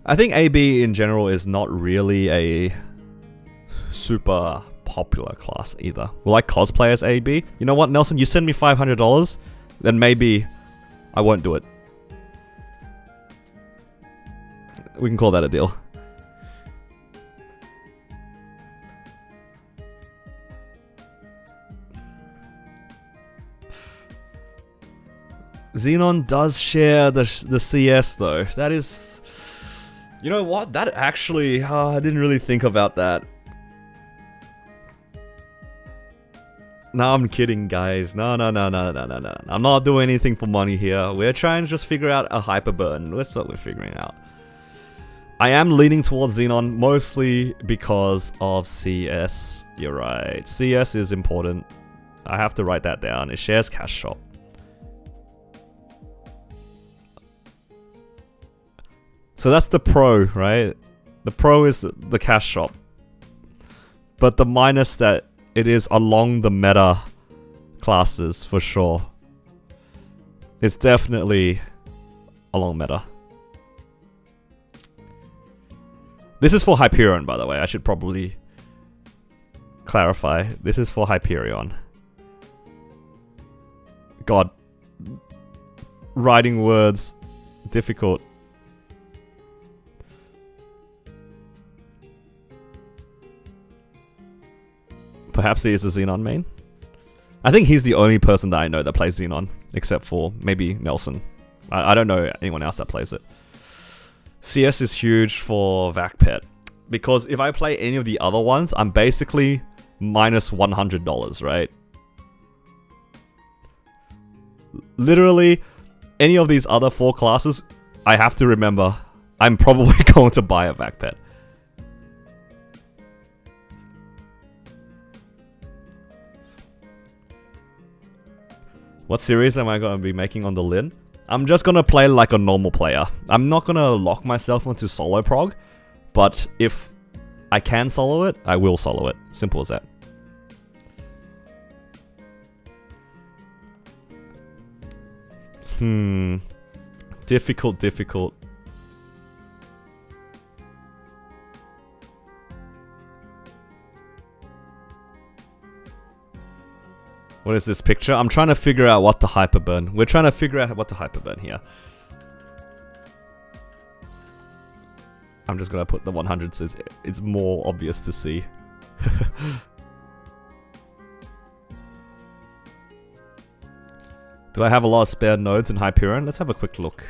I think AB in general is not really a super popular class either. Will I cosplay as AB? You know what, Nelson? You send me $500, then maybe I won't do it. We can call that a deal. Xenon does share the CS though. That is... You know what? That actually... I didn't really think about that. No, I'm kidding, guys. No. I'm not doing anything for money here. We're trying to just figure out a Hyperburn. That's what we're figuring out. I am leaning towards Xenon, mostly because of CS. You're right. CS is important. I have to write that down. It shares cash shop. So that's the pro, right? The pro is the cash shop. But the minus that it is along the meta classes for sure. It's definitely along meta. This is for Hyperion, by the way. I should probably clarify. This is for Hyperion. God. Writing words. Difficult. Perhaps he is a Xenon main? I think he's the only person that I know that plays Xenon, except for maybe Nelson. I don't know anyone else that plays it. CS is huge for VacPet, because if I play any of the other ones, I'm basically minus $100, right? Literally, any of these other 4 classes, I have to remember, I'm probably going to buy a VacPet. What series am I going to be making on the Lin? I'm just going to play like a normal player. I'm not going to lock myself into solo prog, but if I can solo it, I will solo it. Simple as that. Difficult. What is this picture? I'm trying to figure out what to hyperburn. We're trying to figure out what to hyperburn here. I'm just gonna put the 100 so it's more obvious to see. Do I have a lot of spare nodes in Hyperion? Let's have a quick look.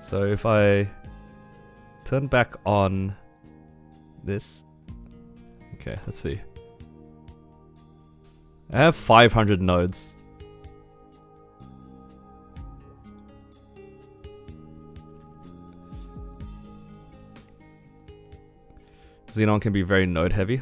So if I turn back on this. Okay, let's see. I have 500 nodes. Xenon can be very node heavy.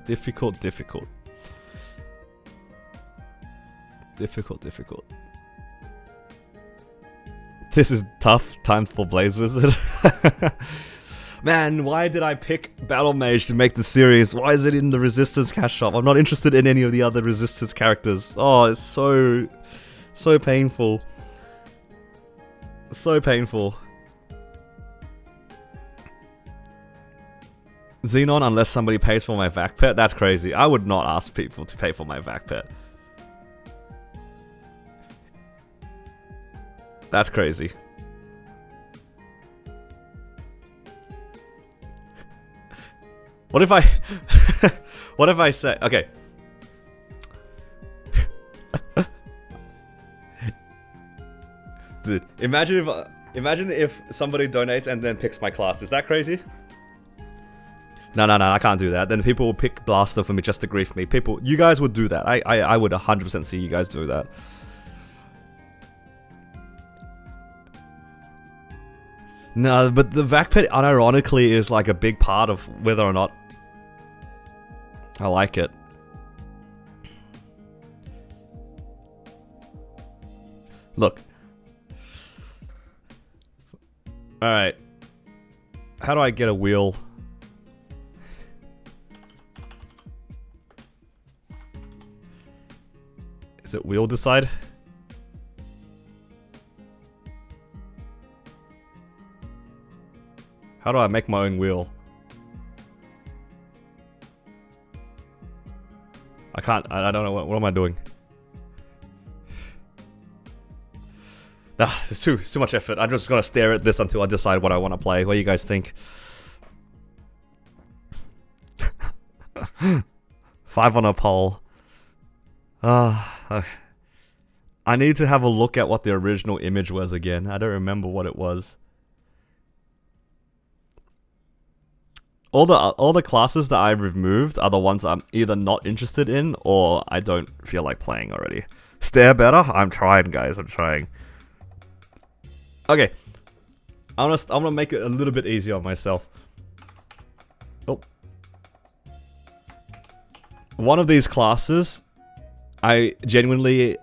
Difficult. This is tough. Time for Blaze Wizard. Man, why did I pick Battle Mage to make the series? Why is it in the Resistance cash shop? I'm not interested in any of the other Resistance characters. Oh, it's so painful. So painful. Xenon, unless somebody pays for my VacPet? That's crazy. I would not ask people to pay for my VacPet. That's crazy. What if I... what if I say... Okay. Dude, imagine if somebody donates and then picks my class. Is that crazy? No, I can't do that. Then people will pick Blaster for me just to grief me. You guys would do that. I would 100% see you guys do that. No, but the VacPet unironically is like a big part of whether or not I like it. Look. Alright. How do I get a wheel? Is it wheel decide? How do I make my own wheel? I can't. I don't know. What am I doing? It's too much effort. I'm just gonna stare at this until I decide what I want to play. What do you guys think? 5 on a poll. I need to have a look at what the original image was again. I don't remember what it was. All the classes that I've removed are the ones I'm either not interested in or I don't feel like playing already. Stare better? I'm trying, guys. I'm trying. Okay. I'm gonna make it a little bit easier on myself. Oh. One of these classes, I genuinely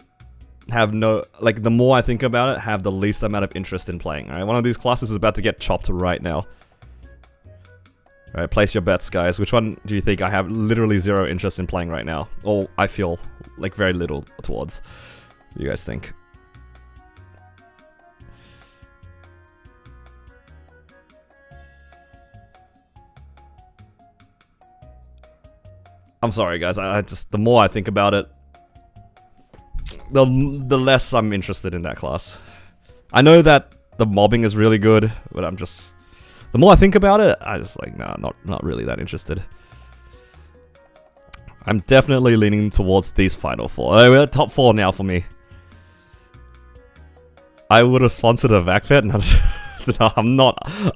have no... Like, the more I think about it, have the least amount of interest in playing. Alright, one of these classes is about to get chopped right now. Alright, place your bets, guys. Which one do you think I have literally zero interest in playing right now? Or I feel like very little towards. What do you guys think? I'm sorry, guys. I just, the more I think about it, the less I'm interested in that class. I know that the mobbing is really good, but I'm just, the more I think about it, I just like, nah, not really that interested. I'm definitely leaning towards these final four. Oh, we're at top 4 now for me. I would have sponsored a vac pet. No,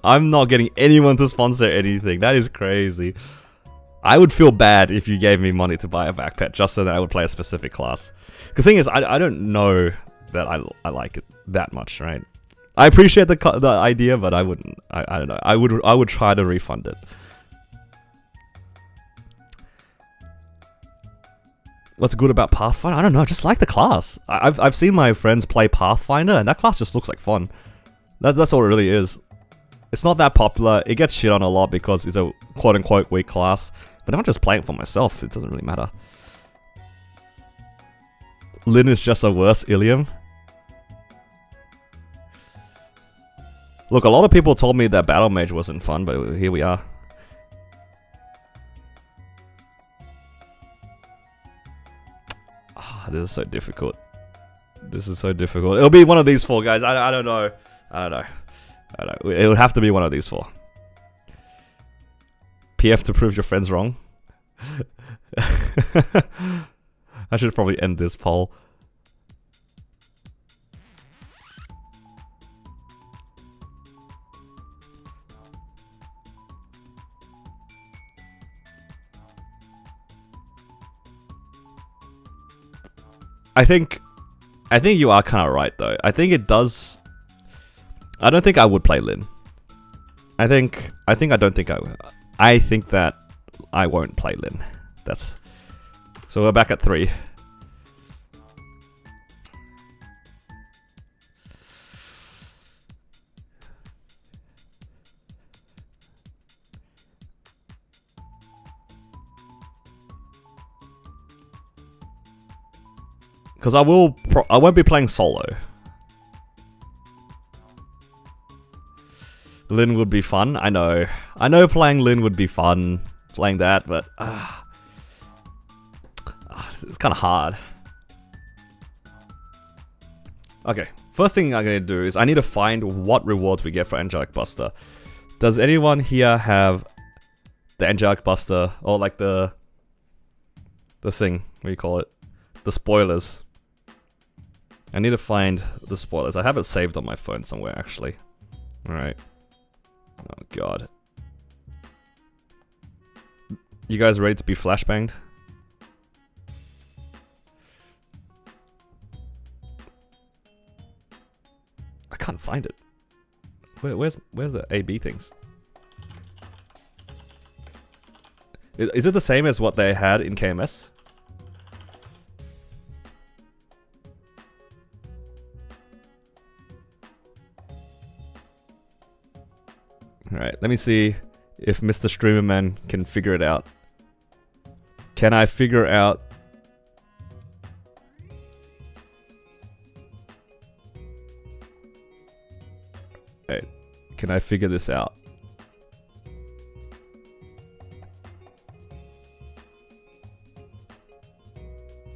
I'm not getting anyone to sponsor anything. That is crazy. I would feel bad if you gave me money to buy a vac pet just so that I would play a specific class. The thing is, I don't know that I like it that much, right? I appreciate the idea, but I wouldn't. I don't know. I would try to refund it. What's good about Pathfinder? I don't know. I just like the class. I've seen my friends play Pathfinder, and that class just looks like fun. That's all it really is. It's not that popular. It gets shit on a lot because it's a quote-unquote weak class. But I'm just playing for myself. It doesn't really matter. Lyn is just a worse Ilium. Look, a lot of people told me that Battle Mage wasn't fun, but here we are. Ah, this is so difficult. This is so difficult. It'll be one of these 4, guys. I don't know. I don't know. It would have to be one of these 4. PF to prove your friends wrong. I should probably end this poll. I think you are kind of right though. I think it does. I don't think I would play Lyn. I think I don't think I would. I think that I won't play Lyn. That's so we're back at 3. Because I won't be playing solo. Lyn would be fun. I know playing Lyn would be fun, playing that, but it's kind of hard. Okay, first thing I'm gonna do is I need to find what rewards we get for Angelic Buster. Does anyone here have the Angelic Buster, or like the thing, what do you call it? The spoilers. I need to find the spoilers. I have it saved on my phone somewhere, actually. Alright. Oh, God. You guys ready to be flashbanged? I can't find it. Where's the AB things? Is it the same as what they had in KMS? Alright, let me see if Mr. Streamerman can figure it out. Can I figure out... Wait, can I figure this out?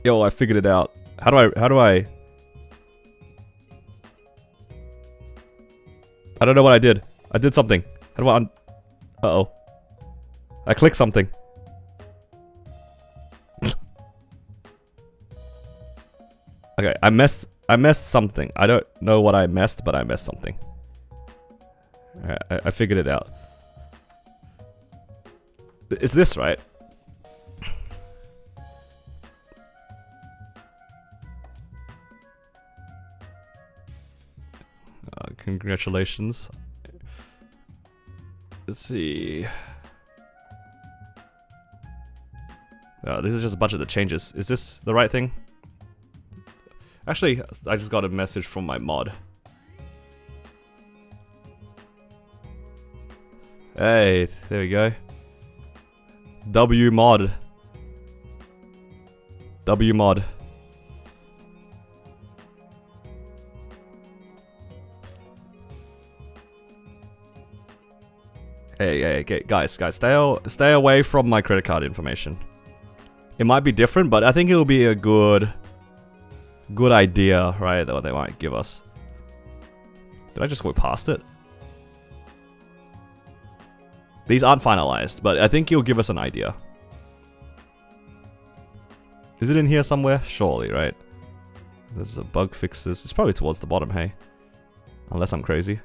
Yo, I figured it out. How do I... I don't know what I did. I did something. How do I uh-oh. I clicked something. Okay, I messed something. I don't know what I messed, but I messed something. Alright, I figured it out. It's this, right? Congratulations. Let's see. This is just a bunch of the changes. Is this the right thing? Actually, I just got a message from my mod. Hey, there we go. W mod. W mod. Hey, guys, stay away from my credit card information. It might be different, but I think it will be a good idea, right? That what they might give us. Did I just go past it? These aren't finalized, but I think it'll give us an idea. Is it in here somewhere? Surely, right? There's a bug fixes. It's probably towards the bottom, hey? Unless I'm crazy.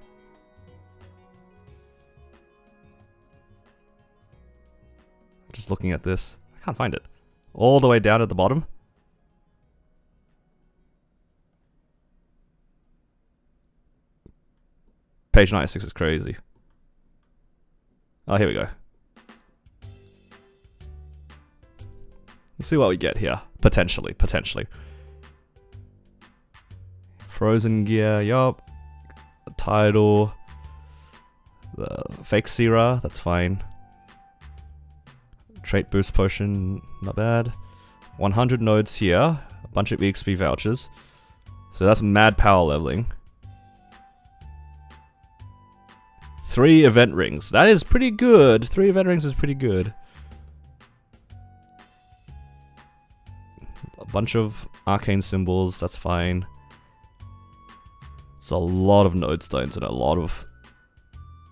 Just looking at this. I can't find it. All the way down at the bottom. Page 96 is crazy. Oh, here we go. Let's see what we get here. Potentially. Frozen gear, yup. Title. The fake Sierra, that's fine. Trait boost potion, not bad. 100 nodes here. A bunch of EXP vouchers. So that's mad power leveling. 3 event rings. That is pretty good. 3 event rings is pretty good. A bunch of arcane symbols, that's fine. It's a lot of node stones and a lot of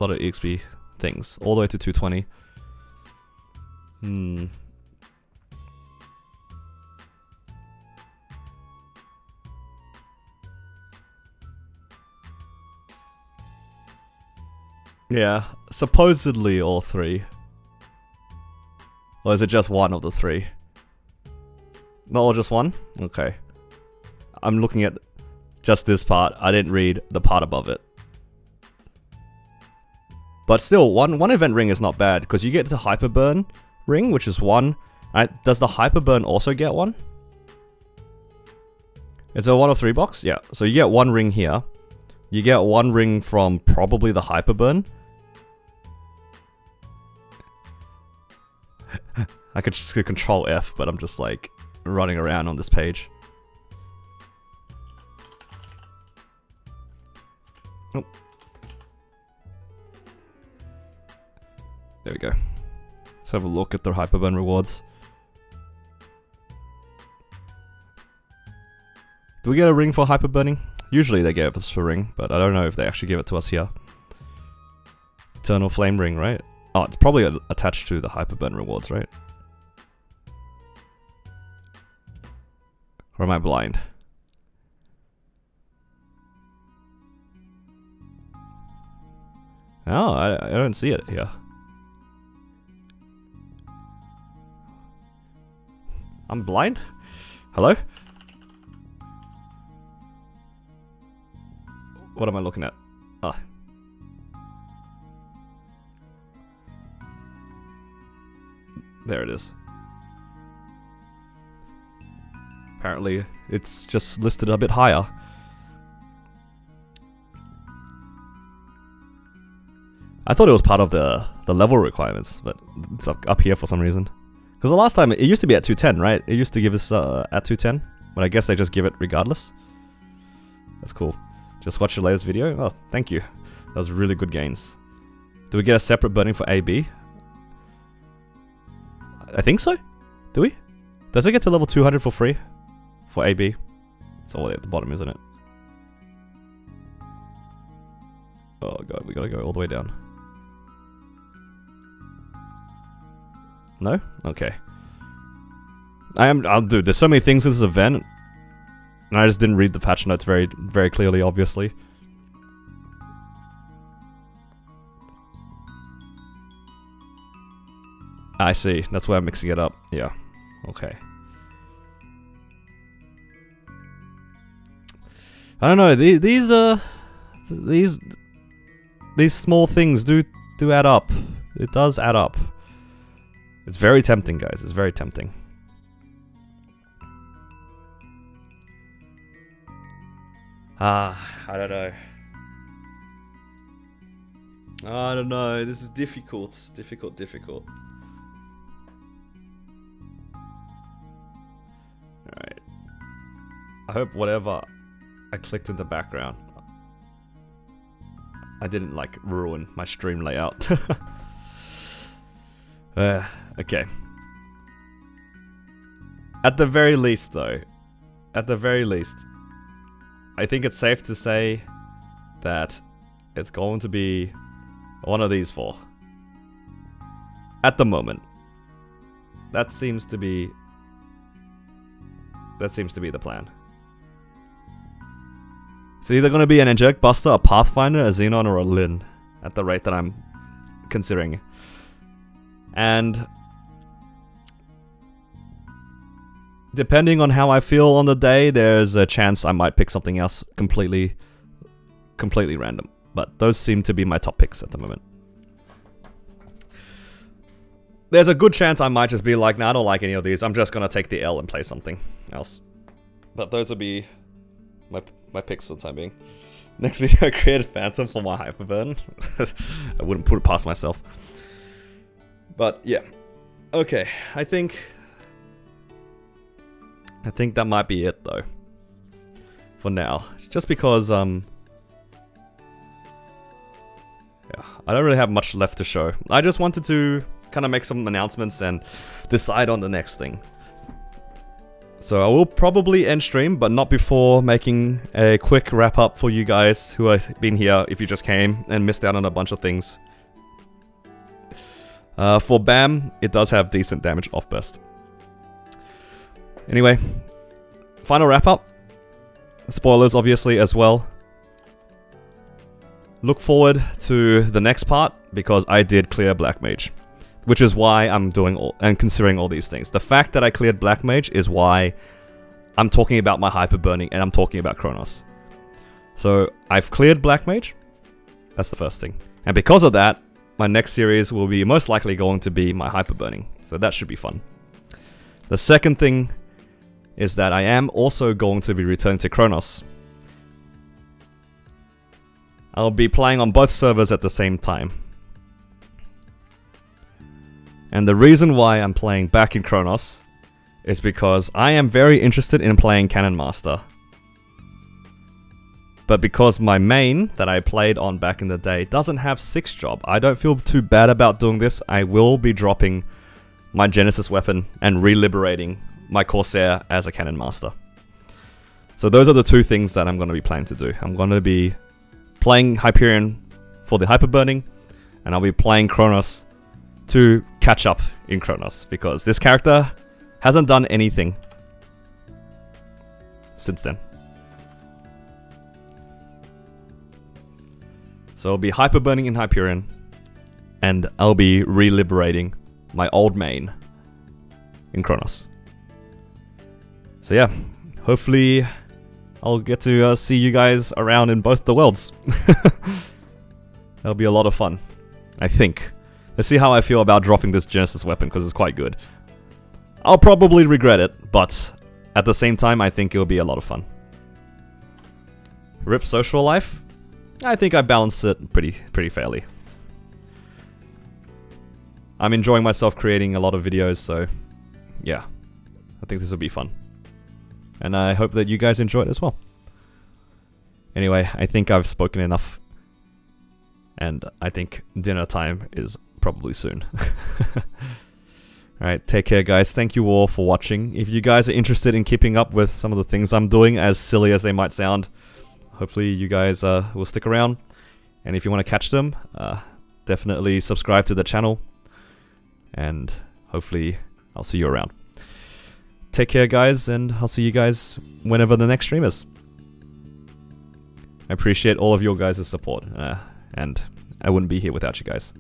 EXP things. All the way to 220. Yeah, supposedly all 3. Or is it just one of the 3? Not all just one? Okay. I'm looking at just this part. I didn't read the part above it. But still, one event ring is not bad, because you get the Hyperburn ring, which is 1. Does the Hyperburn also get 1? It's a 1 of 3 box? Yeah, so you get 1 ring here. You get 1 ring from probably the Hyperburn. I could just control F, but I'm just like running around on this page. Oh. There we go. Let's have a look at the Hyperburn rewards. Do we get a ring for Hyperburning? Usually they gave us a ring, but I don't know if they actually give it to us here. Eternal Flame Ring, right? Oh, it's probably attached to the Hyperburn rewards, right? Or am I blind? Oh, I don't see it here. I'm blind? Hello? What am I looking at? Ah. There it is. Apparently, it's just listed a bit higher. I thought it was part of the level requirements, but it's up here for some reason. Because the last time, it used to be at 210, right? It used to give us at 210, but I guess they just give it regardless. That's cool. Just watch the latest video? Oh, thank you. That was really good gains. Do we get a separate burning for AB? I think so. Do we? Does it get to level 200 for free? For AB? It's all the way at the bottom, isn't it? Oh god, we gotta go all the way down. No? Okay. I'll do. There's so many things in this event, and I just didn't read the patch notes very, very clearly, obviously. I see. That's why I'm mixing it up. Yeah. Okay. I don't know. These small things do add up. It does add up. It's very tempting, guys. It's very tempting. I don't know. I don't know. This is difficult. Difficult. I hope whatever I clicked in the background, I didn't like ruin my stream layout. Okay. At the very least though, I think it's safe to say that it's going to be one of these four. At the moment. That seems to be the plan. It's either going to be an Angelic Buster, a Pathfinder, a Xenon, or a Lin, at the rate that I'm considering. And depending on how I feel on the day, there's a chance I might pick something else completely random. But those seem to be my top picks at the moment. There's a good chance I might just be like, nah, I don't like any of these. I'm just going to take the L and play something else. But those will be my picks for the time being. Next video, I created Phantom for my Hyperburn. I wouldn't put it past myself. But yeah. Okay, I think that might be it though. For now. Just because yeah, I don't really have much left to show. I just wanted to kind of make some announcements and decide on the next thing. So I will probably end stream, but not before making a quick wrap up for you guys who have been here if you just came and missed out on a bunch of things. For BAM, it does have decent damage off burst. Anyway, final wrap up. Spoilers obviously as well. Look forward to the next part because I did clear Black Mage. Which is why I'm doing all and considering all these things. The fact that I cleared Black Mage is why I'm talking about my Hyper Burning and I'm talking about Kronos. So I've cleared Black Mage. That's the first thing. And because of that, my next series will be most likely going to be my Hyper Burning. So that should be fun. The second thing is that I am also going to be returning to Kronos. I'll be playing on both servers at the same time. And the reason why I'm playing back in Kronos is because I am very interested in playing Cannon Master. But because my main that I played on back in the day doesn't have 6 job, I don't feel too bad about doing this. I will be dropping my Genesis weapon and re-liberating my Corsair as a Cannon Master. So those are the two things that I'm going to be planning to do. I'm going to be playing Hyperion for the Hyper Burning, and I'll be playing Kronos to catch up in Kronos, because this character hasn't done anything since then. So I'll be Hyper Burning in Hyperion, and I'll be re-liberating my old main in Kronos. So yeah, hopefully I'll get to see you guys around in both the worlds. That'll be a lot of fun, I think. Let's see how I feel about dropping this Genesis weapon, because it's quite good. I'll probably regret it, but at the same time, I think it'll be a lot of fun. RIP social life? I think I balance it pretty fairly. I'm enjoying myself creating a lot of videos, so yeah, I think this will be fun. And I hope that you guys enjoy it as well. Anyway, I think I've spoken enough, and I think dinner time is probably soon. Alright, take care guys. Thank you all for watching. If you guys are interested in keeping up with some of the things I'm doing, as silly as they might sound, hopefully you guys will stick around. And if you want to catch them, definitely subscribe to the channel. And hopefully I'll see you around. Take care guys, and I'll see you guys whenever the next stream is. I appreciate all of your guys' support, and I wouldn't be here without you guys.